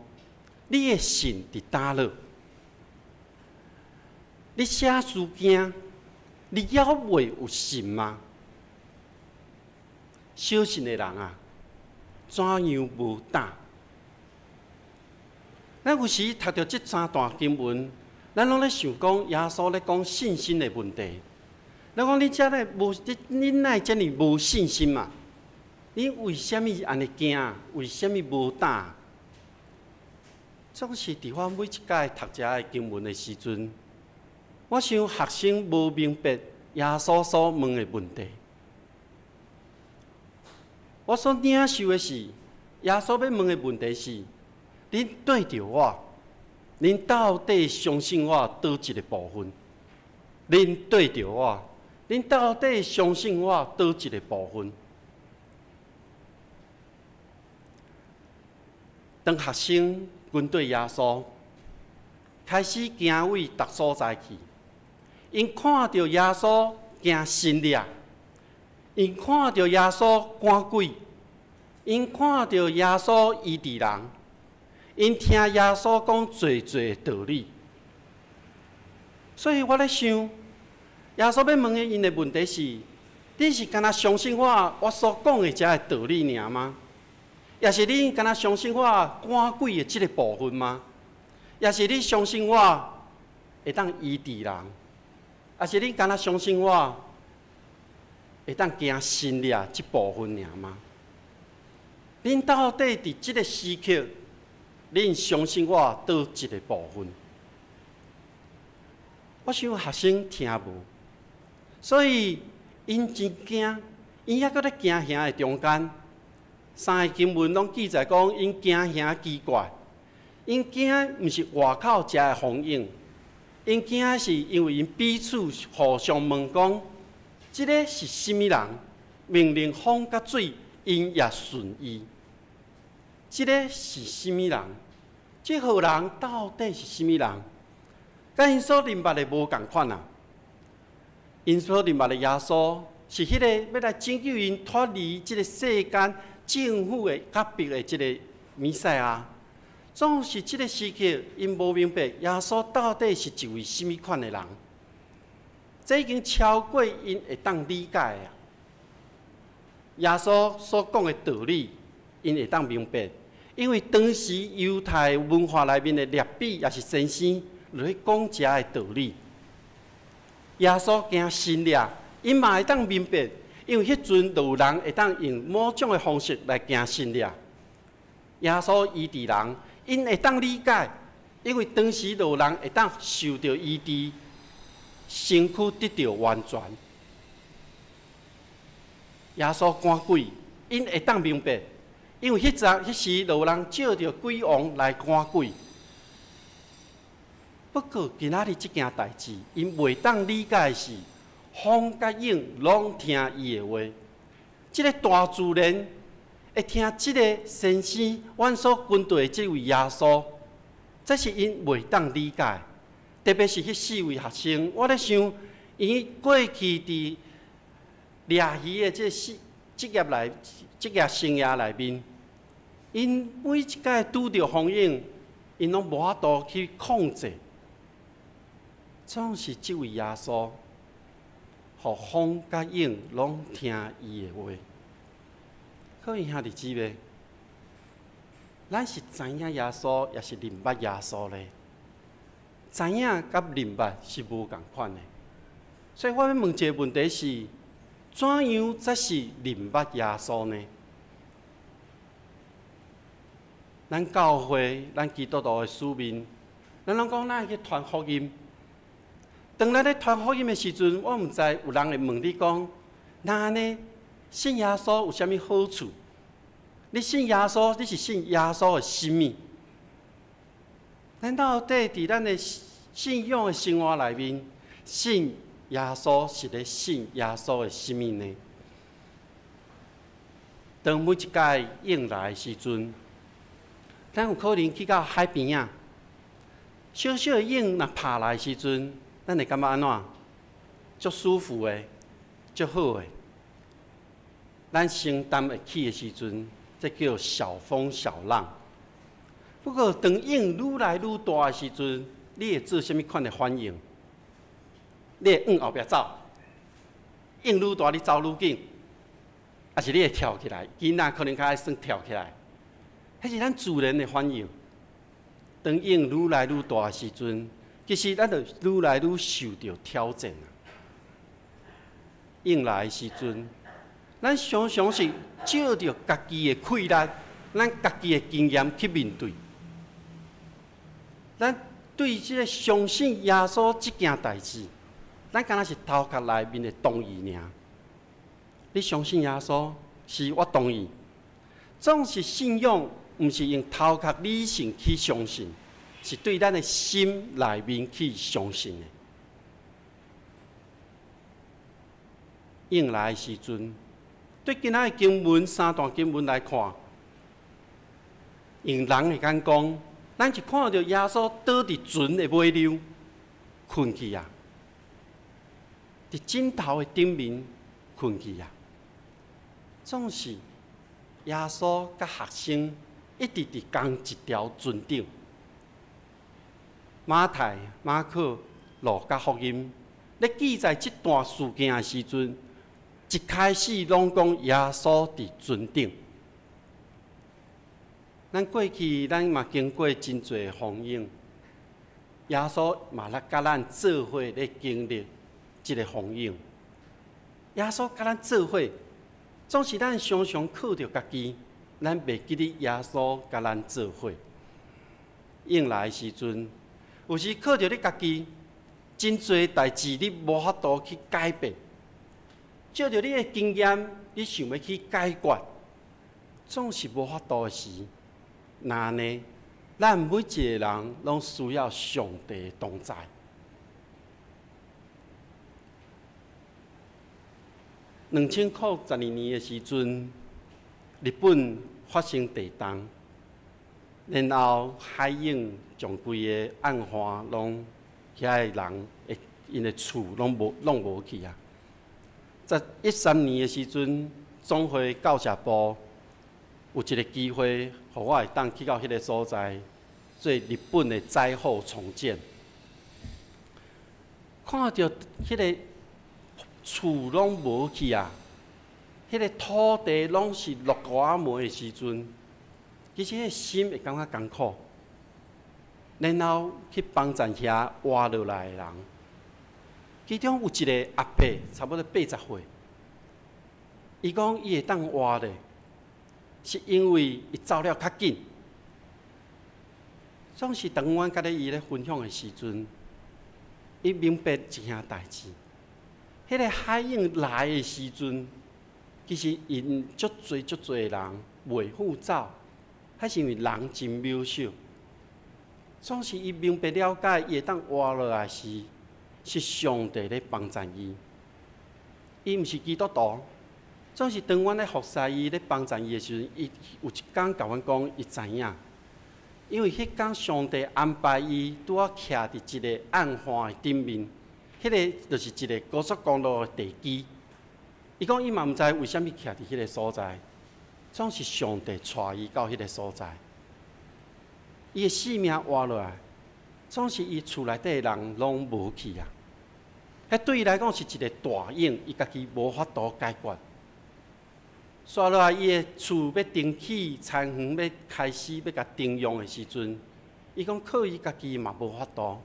[SPEAKER 3] 你的信伫叨落？你写书件，你还袂有信吗？小信的人啊，怎样无胆？咱有时读到这3段经文，咱拢咧想讲耶稣咧讲信心的问题。咱讲你遮咧无，你哪遮尔无信心嘛？你为什么安尼惊？为什么无胆？总是伫我每一届读遮的经文的时阵，我想学生无明白耶稣所问的问题。我所领受的是，耶稣要问的问题是：恁对着我，恁到底相信我倒一个部分？恁对着我，恁到底相信我倒一个部分？当学生跟对耶稣开始行为逐所在去，因看到耶稣行神力，因看到耶稣赶鬼，因看到耶稣医治人，因听耶稣讲侪侪道理。所以我咧想，耶稣要问因的问题是：你是敢若相信我所讲的遮个道理尔吗？也是你敢若相信我赶鬼的这个部分吗？也是你相信我会当医治人？也是你敢若相信我会当行神力这部分尔吗？恁到底伫这个时刻，恁相信我倒一个部分？我想学生听无，所以因真惊，因还搁咧行遐的中间。3个经文拢记载讲，因惊遐奇怪，因惊毋是外口食的风影，因惊是因为因彼此互相问讲，即个是甚物人？命令风甲水，因也顺伊。即个是甚物人？即号人到底是甚物人？甲因所明白的无共款啊！因所明白的耶稣是迄个要来拯救因脱离即个世间政府的压迫的即个弥赛亚。总是即个时刻，因无明白耶稣到底是一位甚物款的人。这已经超过因会当理解的啊！耶稣所讲的道理，因会当明白，因为当时犹太文化内面的律比也是先生落去讲遮的道理。耶稣行神力，因嘛会当明白，因为迄阵就有人会当用某种的方式来行神力。耶稣医治人，因会当理解，因为当时就有人会当受到医治，身躯得到完全。耶稣赶鬼，因会当明白，因为迄时就有人借着鬼王来赶鬼。不过今仔日这件代志，因袂当理解的是，风甲影拢听伊的话。这个大自然会听这个先生，阮所跟对的这位耶稣，这是因袂当理解。特别是迄4位学生，我咧想，因过去伫掠鱼的职业生涯内面，因每一届拄着风影，因拢无法度去控制。总是这位耶稣，互风甲影拢听伊的话。各位兄弟姊妹，咱是知影耶稣，也是认捌耶稣咧？知影甲认捌是无共款的。所以我要问一个问题是：怎样才是认捌耶稣呢？咱教会，咱基督徒的使命，咱拢讲咱去传福音。当咱咧传福音的时阵，我毋知有人会问你讲：那安尼信耶稣有啥物好处？你信耶稣，你是信耶稣的什么？咱到底伫咱的信仰的生活内面，信耶稣是咧信耶稣的什么呢？当每一届涌来的时阵，咱有可能去到海边啊，小小的涌若拍来的时阵，咱会感觉安怎？足舒服的，足好的。咱承担会起的时阵，这叫小风小浪。不过，当涌愈来愈大的时阵，你会做什么款的反应？你会往后壁走，涌愈大，你走愈紧，还是你会跳起来？囡仔可能较爱算跳起来，迄是咱自然的反应。当涌愈来愈大的时阵，其实咱就愈来愈受到挑战啊。涌来的时阵，咱常常是照着家己的困难，咱家己的经验去面对。咱对即个相信耶稣这件代志，咱敢若是头壳内面的同意尔。你相信耶稣，是我同意。总是信仰，毋是用头壳理性去相信，是对咱的心内面去相信的。应来的时阵，对今仔的经文三段经文来看，用人的眼光，咱就看到耶稣倒伫船的尾流困去啊，伫枕头的顶面困去啊。总是耶稣甲学生一直伫同一条船顶。马太、马可、路加福音咧记载这段事件的时阵，一开始拢讲耶稣伫船顶。咱过去咱嘛经过真侪的风涌，耶稣嘛咧甲咱做伙咧经历即个风涌。耶稣甲咱做伙，总是咱常常靠着家己，咱袂记得耶稣甲咱做伙。涌来的时阵，有时靠着你家己，真侪代志你无法度去改变。照着你的经验，你想要去解决，总是无法度的时。那呢，咱每一个人拢需要上帝的同在。2012年的时阵，日本发生地震，然后海涌将规个暗花拢遐个人的因的厝拢无去啊。在2013年的时阵，总会教社部有一个机会，互我会当去到迄个所在，做日本的灾后重建。看到迄个厝拢无去啊，迄个土地拢是落瓦梅的时阵，其实迄心会感觉艰苦。然后去帮助遐活落来的人。其中有一个阿伯，差不多80岁，伊讲伊会当活咧，是因为伊走了较紧。总是当阮甲伊咧分享的时阵，伊明白一件代志：，迄个海涌来的时阵，其实因足侪人袂赴走，还是因为人真渺小。总是伊明白了解，伊会当活落来是上帝咧帮助伊。伊毋是基督徒，总是当阮咧服侍伊咧帮助伊的时阵，伊有一天甲阮讲，伊知影，因为迄天上帝安排伊拄好徛伫一个暗花的顶面，迄个就是一个高速公路的地基。伊讲伊嘛毋知为虾米徛伫迄个所在，总是上帝带伊到迄个所在。伊的性命活落来，总是伊厝内底的人拢无去啊。迄对伊来讲是一个大影，伊家己无法度解决。刷落来，伊的厝要重启，田园要开始要甲停用的时阵，伊讲靠伊家己嘛无法度。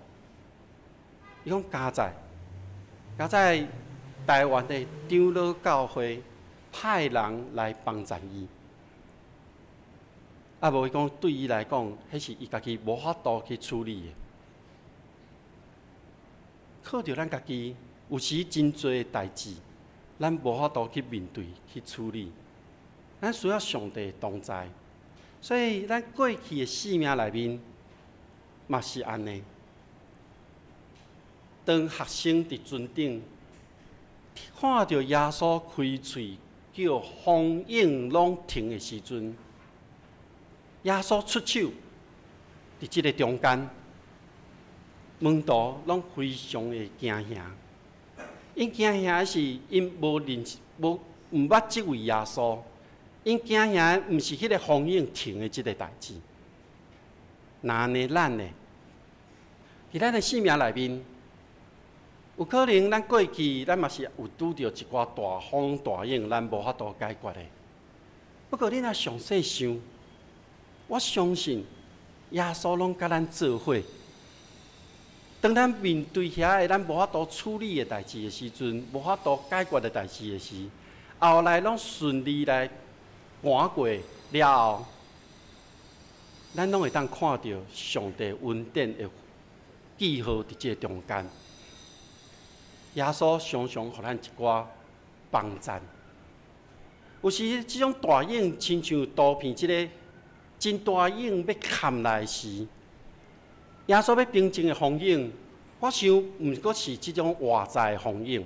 [SPEAKER 3] 伊讲加在台湾的长老教会派人来帮助伊。啊，无伊讲对伊来讲，迄是伊家己无法度去处理的。靠着咱家己，有时真侪代志，咱无法度去面对、去处理，咱需要上帝的同在。所以，咱过去的生命内面，嘛是安尼。当学生伫船顶，看到耶稣开喙叫风影拢停的时阵，耶稣出手，伫即个中间，门徒拢非常的惊吓。因惊吓是因无捌即位耶稣，因惊吓毋是迄个风影停的即个代志。那呢，咱呢？伫咱的生命内面，有可能咱过去咱嘛是有拄着一寡大风大影，咱无法度解决的。不过你若详细想，我相信耶稣拢甲咱做伙。当咱面对遐个咱无法度处理的代志的时阵，无法度解决的代志的时，后来拢顺利来赶过了后，咱拢会当看到上帝恩典的记号伫这中间。耶稣常常互咱一寡帮赞。有时即种大影亲像图片即个真大影要砍来时，耶稣要平静的风影，我想毋过是即种外在的风影。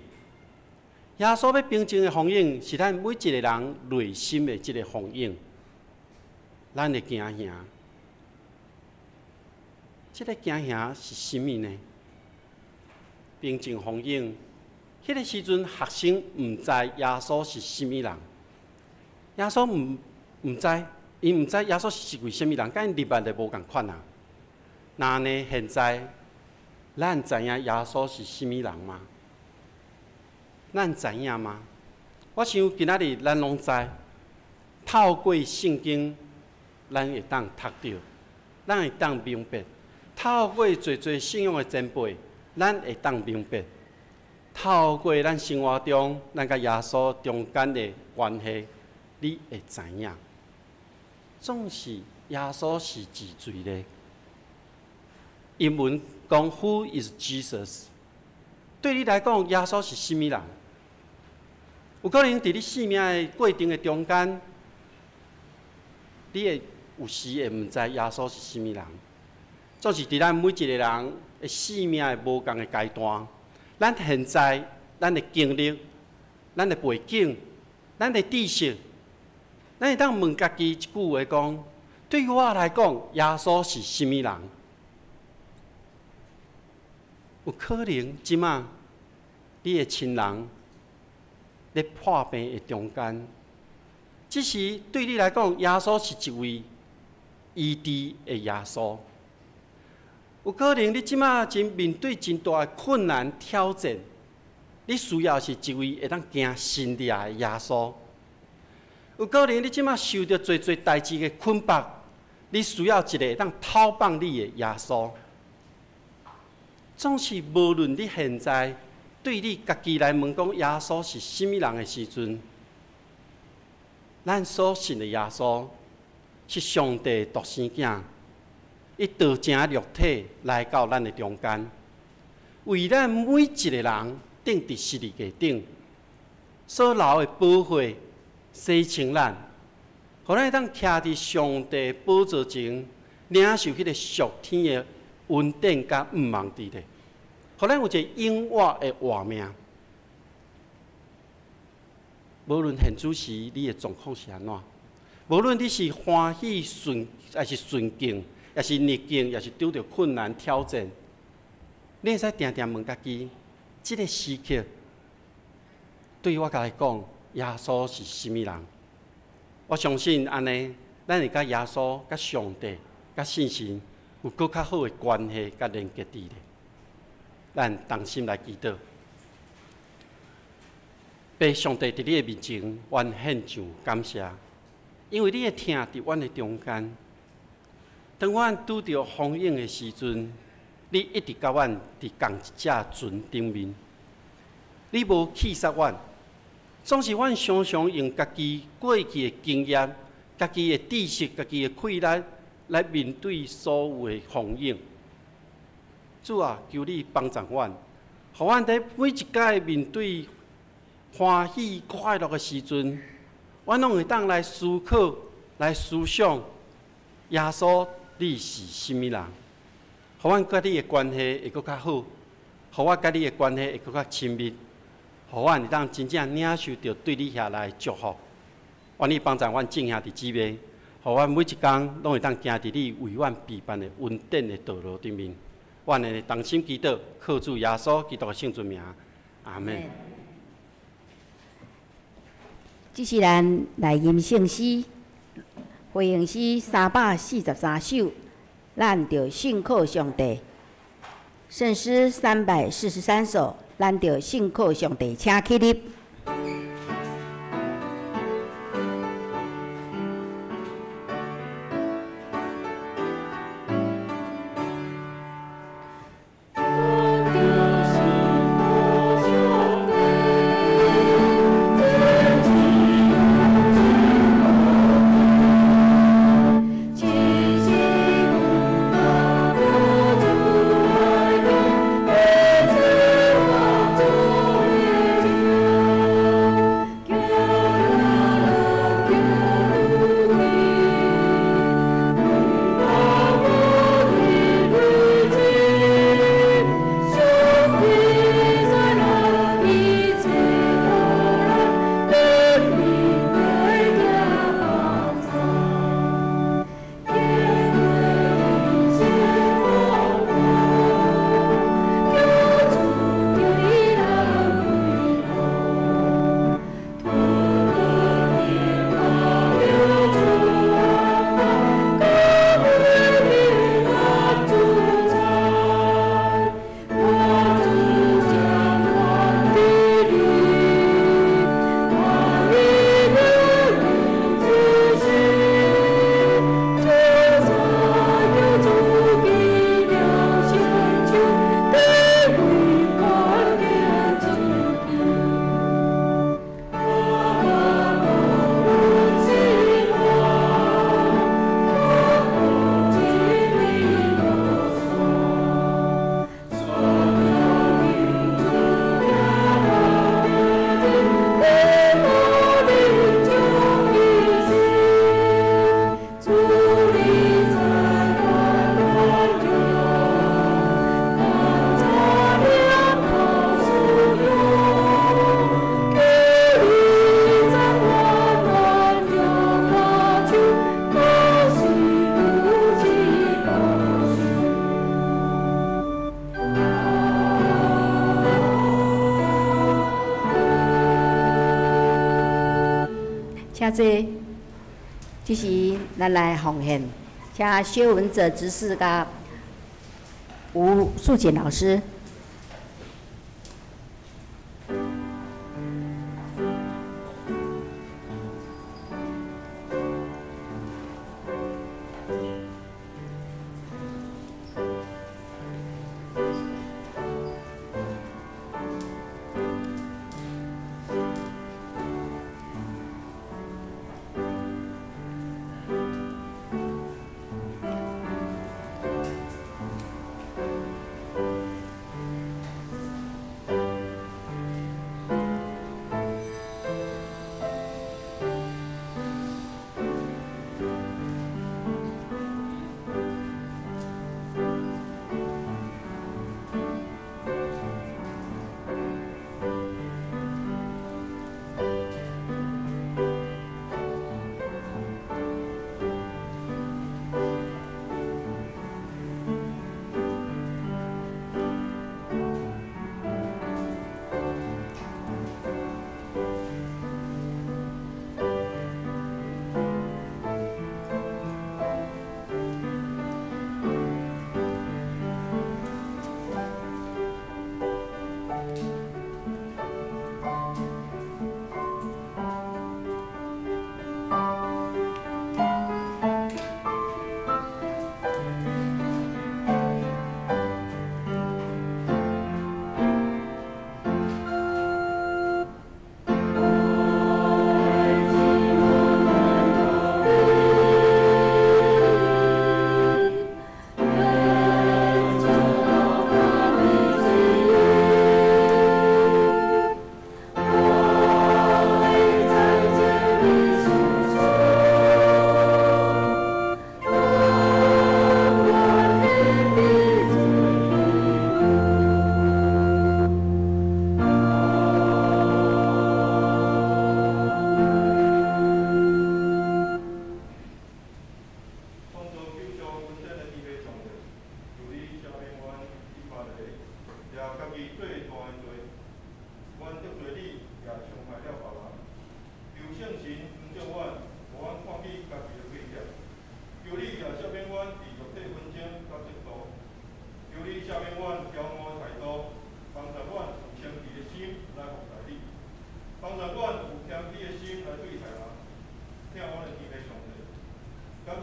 [SPEAKER 3] 耶稣要平静的风影，是咱每一个人内心的即个风影。咱的惊吓，即个惊吓是甚物呢？平静风影，迄个时阵学生毋知耶稣是甚物人，耶稣毋知，因毋知耶稣是一位甚物人，甲因入眼就无共款啊。那呢？现在咱知影耶稣是甚物人吗？咱知影吗？我想今仔日咱拢知，透过圣经，咱会当读到，咱会当明白；透过侪信仰的前辈，咱会当明白；透过咱生活中，咱甲耶稣中间的关系，你会知影。总是耶稣是自罪的。英文讲 Who is Jesus？ 对你来讲，耶稣是甚物人？有可能伫你生命的过程的中间，你会有时会毋知耶稣是甚物人。总是伫咱每一个人的生命的无同的阶段，咱现在咱的经历、咱的背景、咱的知识，咱会当问家己一句话讲：对于我来讲，耶稣是甚物人？有可能即马你的亲人咧破病的中间，只是对你来讲，耶稣是一位医治的耶稣。有可能你即马真面对真大的困难挑战，你需要是一位会当行神力的耶稣。有可能你即马受到侪代志的捆绑，你需要一个会当讨帮你的耶稣。总是无论你现在对你家己来问讲耶稣是甚物人的时阵，咱所信的耶稣是上帝独生囝，伊道成肉体来到咱的中间，为咱每一个人钉伫十字架顶所留的宝血洗清咱，互咱会当徛伫上帝宝座前，领受迄个属天的恩典甲毋茫之地，互咱有一个永活的活命。无论现主时你的状况是安怎，无论你是欢喜顺，还是顺境，也是逆境，也是拄着困难挑战，你会使定定问家己，这个时刻对于我来讲，耶稣是甚物人？我相信安尼，咱会甲耶稣、甲上帝、甲信神有更较好的关系甲连接伫咧。咱同心来祈祷，被上帝伫你的面前，愿献上感谢，因为你的听伫阮的中间。当阮拄着风影的时阵，你一直甲阮伫同一只船顶面，你无气煞阮。总是阮常常用家己过去的经验、家己的知识、家己的困难来面对所有的风影。主啊，求你帮助阮，互阮在每一届面对欢喜快乐的时阵，阮拢会当来思考、来思想，耶稣你是甚物人？互阮甲你的关系会更较好，互我甲你的关系会更较亲密。互互阮会当真正领受到对你下来的祝福。愿你帮助阮正兄弟姊妹，互阮每一工拢会当行伫你为阮备办的稳定的道路顶面。阮的同心祈祷，靠主耶稣基督的圣尊名，阿门。
[SPEAKER 2] 这是咱来吟圣诗，回应诗343首，咱着信靠上帝。圣诗343首，咱着信靠上帝，请起立。请坐，这是咱来奉献，请薛文哲执事甲吴素锦老师。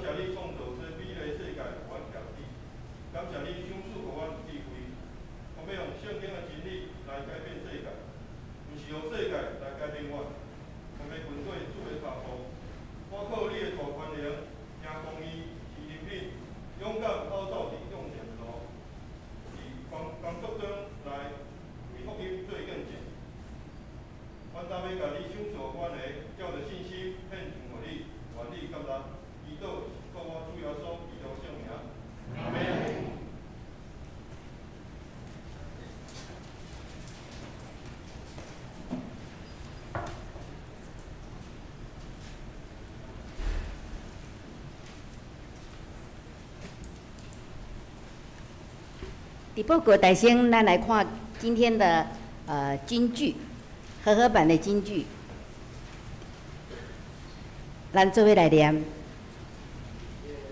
[SPEAKER 5] 谢你创造这美丽世界，互阮徛起。感谢你赏赐互阮智慧，我要用圣经的真理来改变世界，毋是用世界来改变我。我要跟对主的脚步，我靠你的大权能，行公义，是怜悯，勇敢好走伫向前路，伫工作中来为福音做见证。阮今要甲你赏赐阮的，叫着信心献上互你，愿你感恩，祈祷是靠我主耶稣基督圣名。阿门。
[SPEAKER 2] 第报告大先，咱来看今天的金句，和合版的金句。咱做伙来念。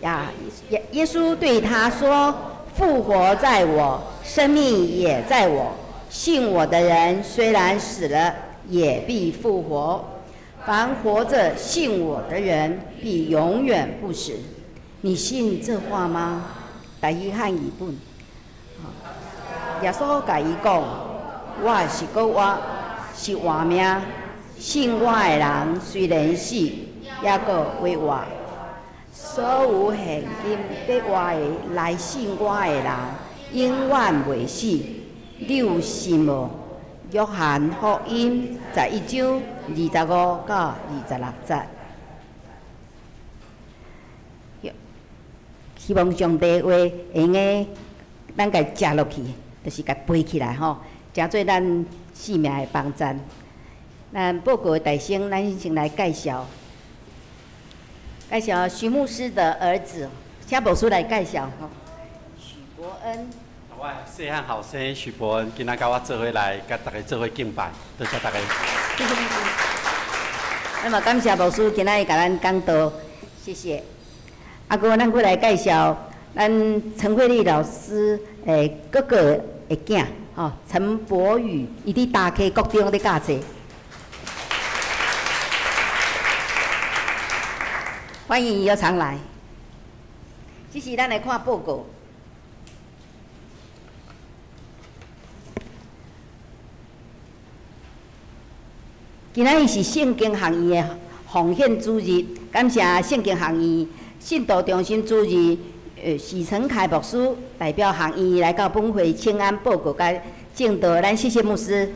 [SPEAKER 2] 耶稣对他说：“复活在我，生命也在我。信我的人，虽然死了，也必复活。凡活着信我的人，必永远不死。”你信这话吗？台语汉语本。耶稣甲伊讲：“我是我，是活命。信我的人，虽然死，也阁会活。所有现今得活的来信我的人，永远袂死。你有信无？”约翰福音11章25到26节。希望上帝话会用个，咱家食落去。就是甲背起来吼，诚做咱生命的帮助。咱报告的大先，咱先来介绍徐牧师的儿子，请牧师来介绍吼。许伯恩。
[SPEAKER 3] 我细汉后生许伯恩，今仔甲我做伙来，甲大家做伙敬拜，多谢大家。
[SPEAKER 2] 谢谢牧师。那么感谢牧师今仔甲咱讲道，谢谢。啊，搁咱过来介绍咱陈慧丽老师诶哥哥的囝，吼，陈博宇，伊伫大溪国中咧教册。欢迎又常来。这是咱来看报告。今仔日是圣经学院的奉献主日，感谢圣经学院信徒中心主任许成凯牧师代表学院来到本会请安报告甲敬道，咱谢谢牧师。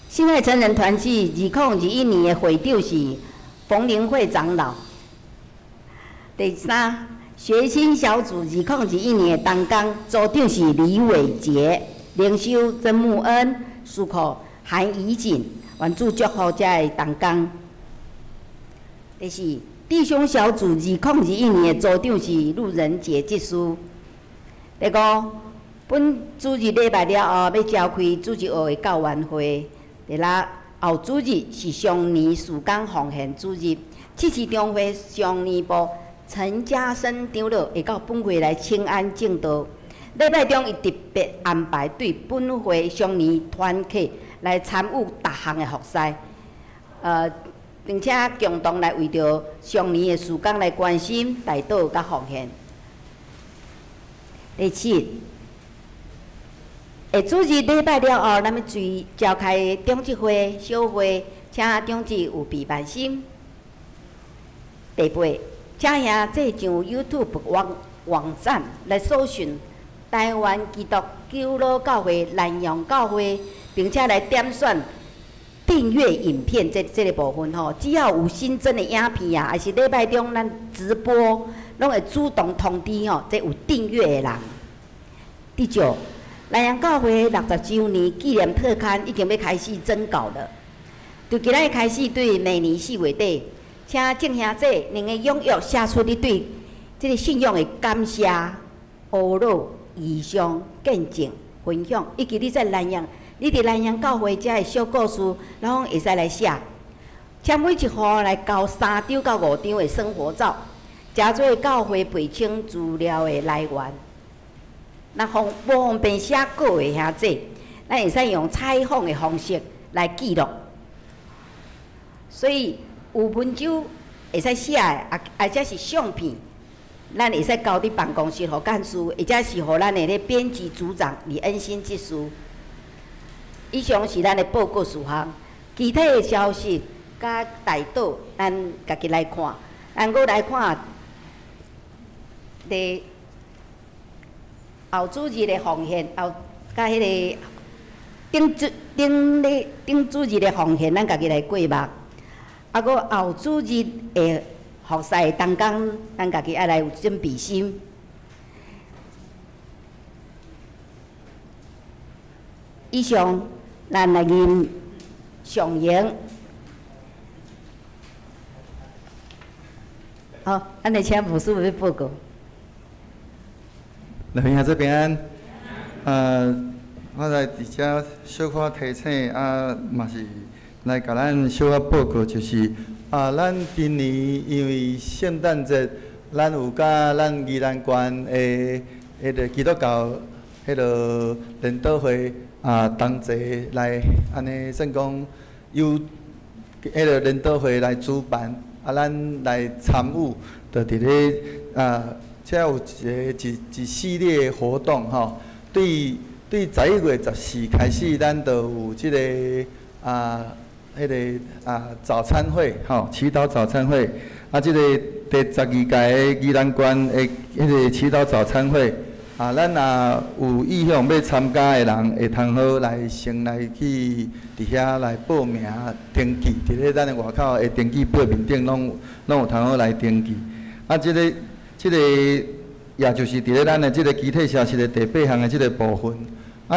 [SPEAKER 2] 新爱成人团契2021年的会长是冯灵慧长老。第三，学青小组2021年的同工组长是李伟杰，灵修曾木恩，书库韩怡锦，愿主祝福遮的同工。第四，弟兄小组2021年的组长是路人杰技师。第五，本主日礼拜了后要召开主日学的教员会。第六，后主日是上年曙光奉献主日，这次中会上年部陈嘉生长老会到本会来请安敬道。礼拜中伊特别安排对本会上年团契来参与各项的服侍，并且共同来为着上年的曙光来关心、代祷甲奉献。第七。主日礼拜了后，咱要召开中职会小会，请中职有备万心。第八，请兄制上 YouTube 网站来搜寻台湾基督救老教会南洋教会，并且来点选订阅影片这个部分吼。只要有新增的影片啊，还是礼拜中咱直播，拢会主动通知吼，这有订阅的人。第九。南洋教会60周年纪念特刊已经要开始征稿了，就今仔开始对每年4月底，请正兄姐能够踊跃写出你对这个信仰的感谢、懊恼、异象、见证、分享，以及你在南洋，你伫南洋教会遮的小故事，拢会使来写。请每一户来交3张到5张的生活照，加做教会培训资料的来源。那无方便写稿的兄弟，咱会使用采访的方式来记录，所以有文章会使写的，或者是相片，咱会使交伫办公室互干事，或者是互咱的咧编辑组长李恩新技师。以上是咱的报告事项，具体的消息甲大岛，咱家己来看。我来看第后主日的奉献，甲迄个顶主日的奉献，咱家己来过目。啊，搁后主日的服侍当工，咱家己爱来有准备心。以上，咱来念上言。好，咱来请牧师来报告。
[SPEAKER 6] 来兄这边，我来伫遮小可提醒嘛是来甲咱小可报告，就是咱今年因为圣诞节，咱有甲咱宜兰县的迄个基督教迄个联导会同齐来安尼算讲由迄个联导会来主办，咱来参与，就伫咧遮有一系列活动吼。对11月14开始，咱就有即个迄个早餐会吼，祈祷早餐会。即个第12届的宜兰县的迄个祈祷早餐会，咱若有意向要参加的人，会通好来先来去伫遐来报名登记，伫咧咱的外口的登记册面顶拢有通好来登记。即个也就是伫咧咱的即个集体消息的第8项的即个部分。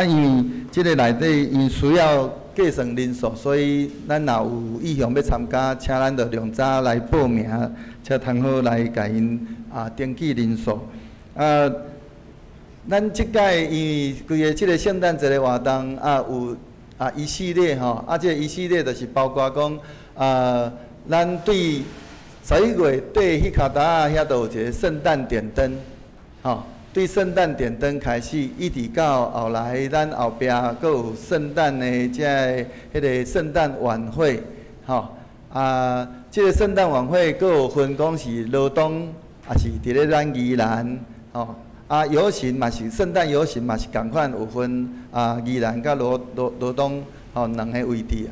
[SPEAKER 6] 因为即个内底因需要计算人数，所以咱若有意向要参加，请咱着量早来报名，才通好来甲因登记人数。咱即届因为规个即个圣诞节的活动有一系列吼，即个一系列就是包括讲咱对11月底迄卡搭遐都有一个圣诞点灯，吼。对圣诞点灯开始，一直到后来，咱后壁佫有圣诞的迄个圣诞晚会，吼即个圣诞晚会佫有分讲是罗东，也是伫咧咱宜兰，吼游行嘛是圣诞游行嘛是共款有分宜兰甲罗东吼两个位置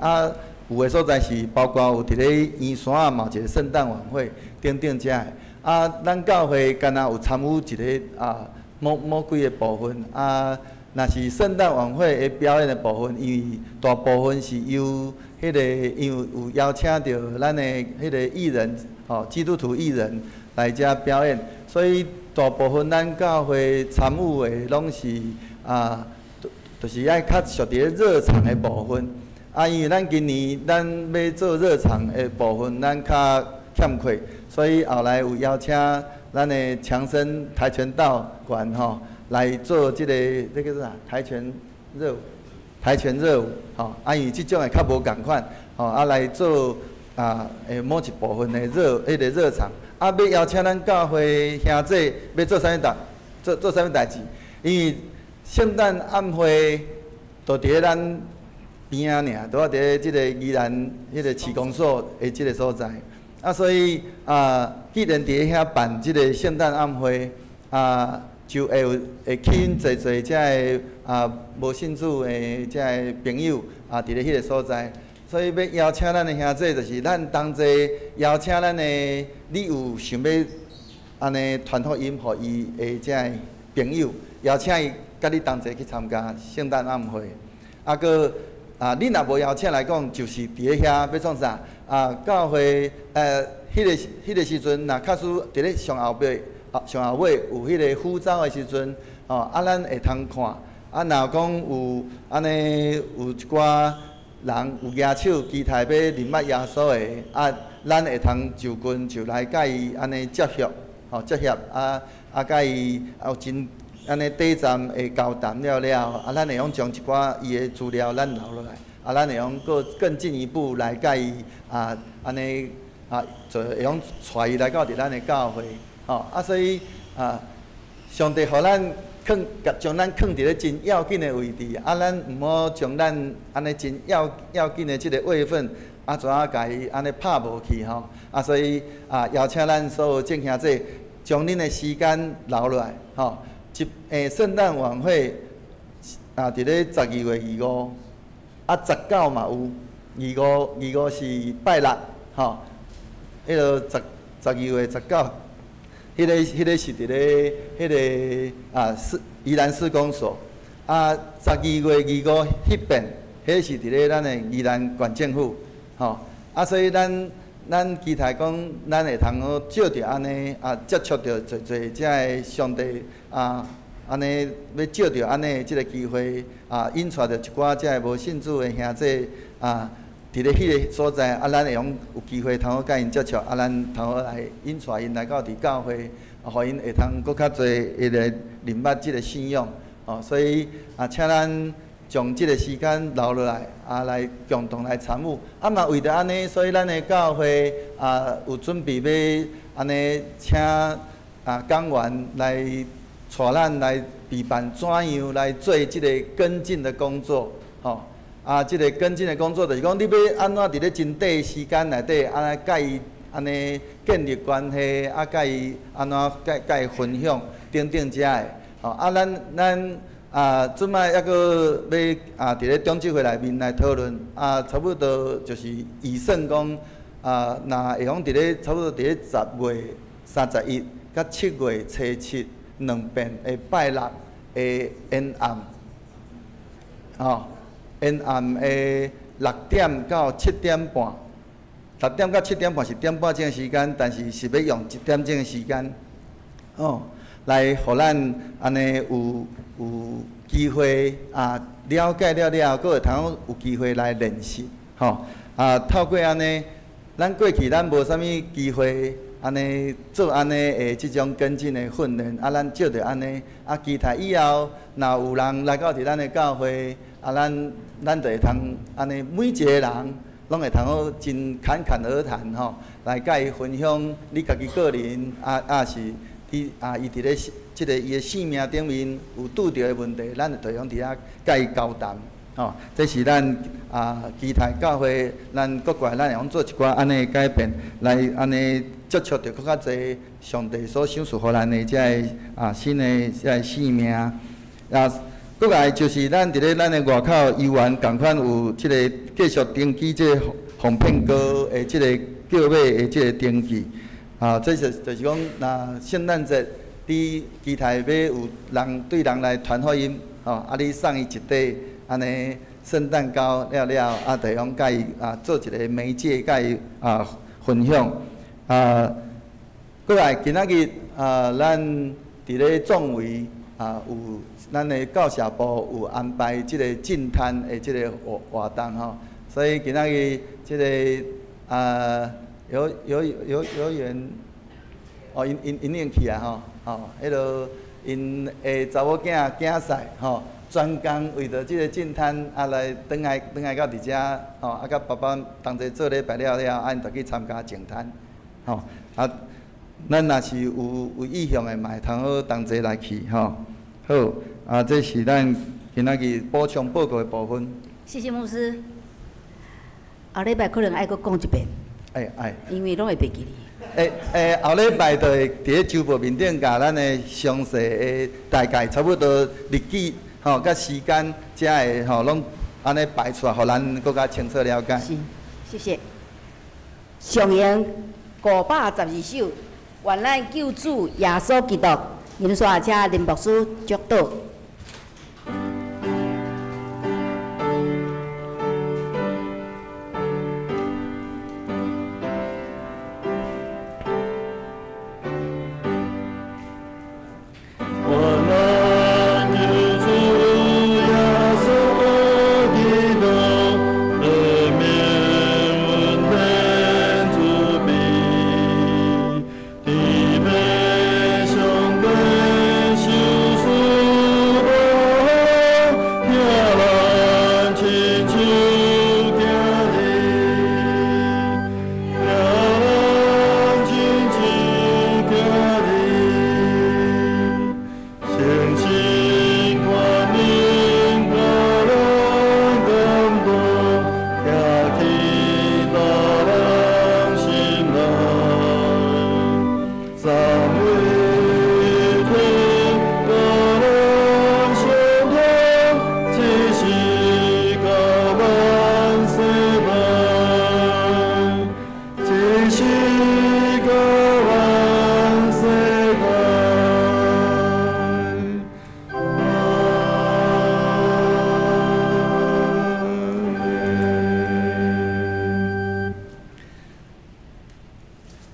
[SPEAKER 6] 有的所在是包括有伫咧圆山嘛有一个圣诞晚会等等遮的。咱教会敢若有参与一个某几个部分若是圣诞晚会的表演的部分，因为大部分是由迄个因为有邀请到咱的迄个艺人基督徒艺人来遮表演，所以大部分咱教会参与的拢是就是爱较属伫咧热场的部分。因为咱今年咱要做热场的部分，咱较欠缺。所以后来有邀请咱的强生跆拳道馆来做这个叫啥跆拳热舞因为即种的较无共款来做某一部分的迄个热场要邀请咱教会兄弟要做啥物代志，因为圣诞晚会都伫咧咱边尔，都伫咧即个宜兰迄个市公所的即个所在。所以既然伫咧遐办即个圣诞晚会，就会吸引侪遮个无信主的遮个朋友伫咧迄个所在，所以要邀请咱的兄弟，就是咱同齐邀请咱的你有想要安尼传福音互伊的遮个朋友，邀请伊甲你同齐去参加圣诞晚会。你若无邀请来讲，就是伫咧遐要创啥？教会迄个时阵，若确实伫咧上后尾有迄个呼召的时阵，咱会通看。若讲有安尼有一寡人有举手期待要认捌耶稣的，咱会通就近就来甲伊安尼接洽，甲伊有真安尼短暂的交谈了，咱会用将一寡伊的资料咱留落来。咱会用更进一步来甲伊安尼就会用带伊来到咱的教会，所以上帝互咱将咱放伫咧真要紧的位置，咱毋好将咱安尼真要紧的即个位份，怎啊甲伊安尼拍无去吼？所以邀请咱所有正兄弟，将恁的时间留落来吼。圣诞晚会伫咧12月25，19嘛有，25是拜六吼，迄个12月19。迄个是伫咧迄个宜兰市公所，12月25迄边，迄是伫咧咱的宜兰县政府，吼，所以咱期待讲，咱会通好借着安尼接触着侪遮的上帝安尼要借着安尼即个机会引带着一寡遮的无信主的兄弟伫咧迄个所在，咱会用有机会通好甲因接触，咱通好来引带因来到伫教会，互因会通搁较侪会来认捌即个信仰，所以请咱将即个时间留落来，来共同来参与。嘛为着安尼，所以咱的教会有准备要安尼请讲员来带咱来备办怎样来做即个跟进的工作，吼。即个跟进的工作就是讲，你要安怎伫咧真短时间内底，甲伊安尼建立关系，甲伊安怎甲伊分享等等遮的。咱即摆抑个要伫咧中执会内面来讨论，差不多就是预算讲，若会用伫咧差不多伫咧10月31甲7月初72遍的拜六的延暗，延暗的6点到7点半，6点到7点半是点半钟的时间，但是要用1点钟的时间，来互咱安尼有机会了解了，佫会通有机会来练习，透过安尼，咱过去咱无啥物机会安尼做安尼的即种跟进的训练，咱借着安尼，期待以后若有人来到伫咱的教会。咱就会通安尼，每一个人拢会通好真侃侃而谈吼，来甲伊分享你家己个人是伊伫咧即个伊的性命顶面有拄着的问题，咱就用伫遐甲伊交谈吼。这是咱期待教会咱各界咱会用做一寡安尼的改变，来安尼接触着更较侪上帝所赏赐互咱的遮个新的遮个性命过来就是咱伫咧咱的外口医院共款有即个继续登记即个哄骗哥的即个叫买的即个登记，这就是讲，若圣诞节你期待要有人对人来传福音，你送伊一块安尼圣诞糕了，就用甲伊做一个媒介，甲伊分享。过来今仔日咱伫咧壮围有。咱的教社部有安排即个净滩的即个活动吼，所以今仔日即个游园因已经去啊迄落因的查某囝婿吼，专工为着即个净滩来转来到伫遮甲爸爸同齐做礼拜了，因就去参加净滩吼咱若是有意向的，嘛会通好同齐来去吼。好，这是咱今仔日补充报告的部分。
[SPEAKER 2] 谢谢牧师。后礼拜可能爱阁讲一遍。因为拢会袂记哩。
[SPEAKER 6] 后礼拜就会伫咧周报面顶甲咱的详细的大概差不多日子甲时间，才会拢安尼排出来，互咱更加清楚了解。
[SPEAKER 2] 是，谢谢。上言512首，愿咱救主耶稣基督。您说请林牧师祝祷。
[SPEAKER 5] 主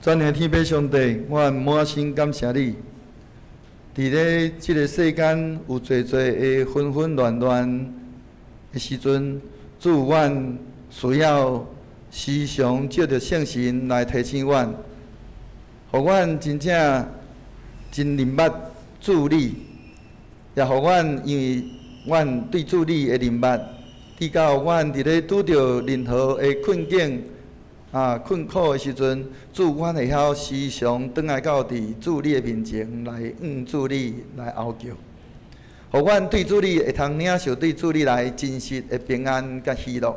[SPEAKER 6] 全能天父上帝，我满心感谢你。伫咧即个世间有侪的纷纷乱乱的时阵，主阮需要时常借着圣神来提醒阮，互阮真正真明捌主你，也互阮因为阮对主你的明捌，直到阮伫咧拄着任何的困境困苦的时阵，主阮会晓时常转来到伫主你的面前来主你来后叫，互阮对主你会通领受对主你来真实的平安甲喜乐，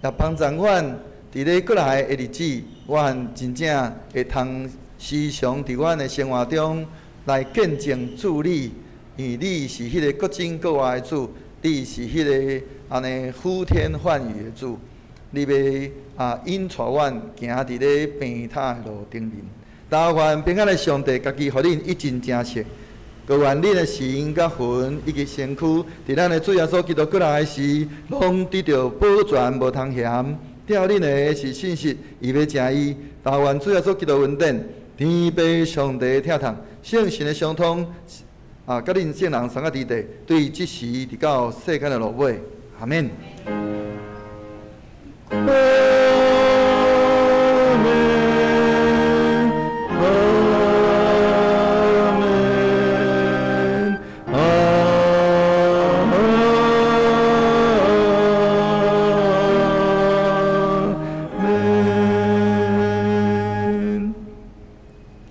[SPEAKER 6] 也帮助阮伫咧过来的日子，阮真正会通时常伫阮的生活中来见证主你，因为你是迄个国真国活的主，你是迄个安尼呼天唤雨的主，你要引带阮行伫咧平坦的路顶面。但愿平安的上帝家己互恁一真正实，各愿恁的心甲魂以及身躯，伫咱的主耶稣基督过来的时，拢得到保全无通嫌。吊恁的是信实，伊要正义。但愿主耶稣基督恩典，天父上帝听从，圣神的相通，甲恁圣人三个伫地，对即时直到世间的落尾。阿免。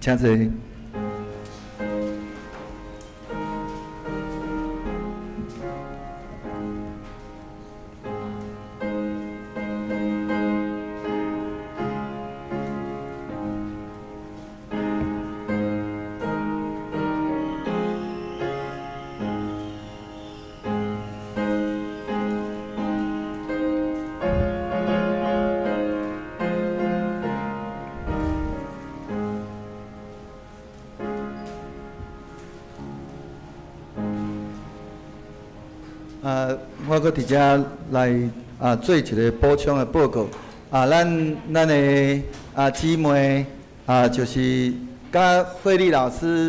[SPEAKER 6] 请坐。我搁伫遮来做一个补充的报告。咱的姊妹就是甲慧丽老师。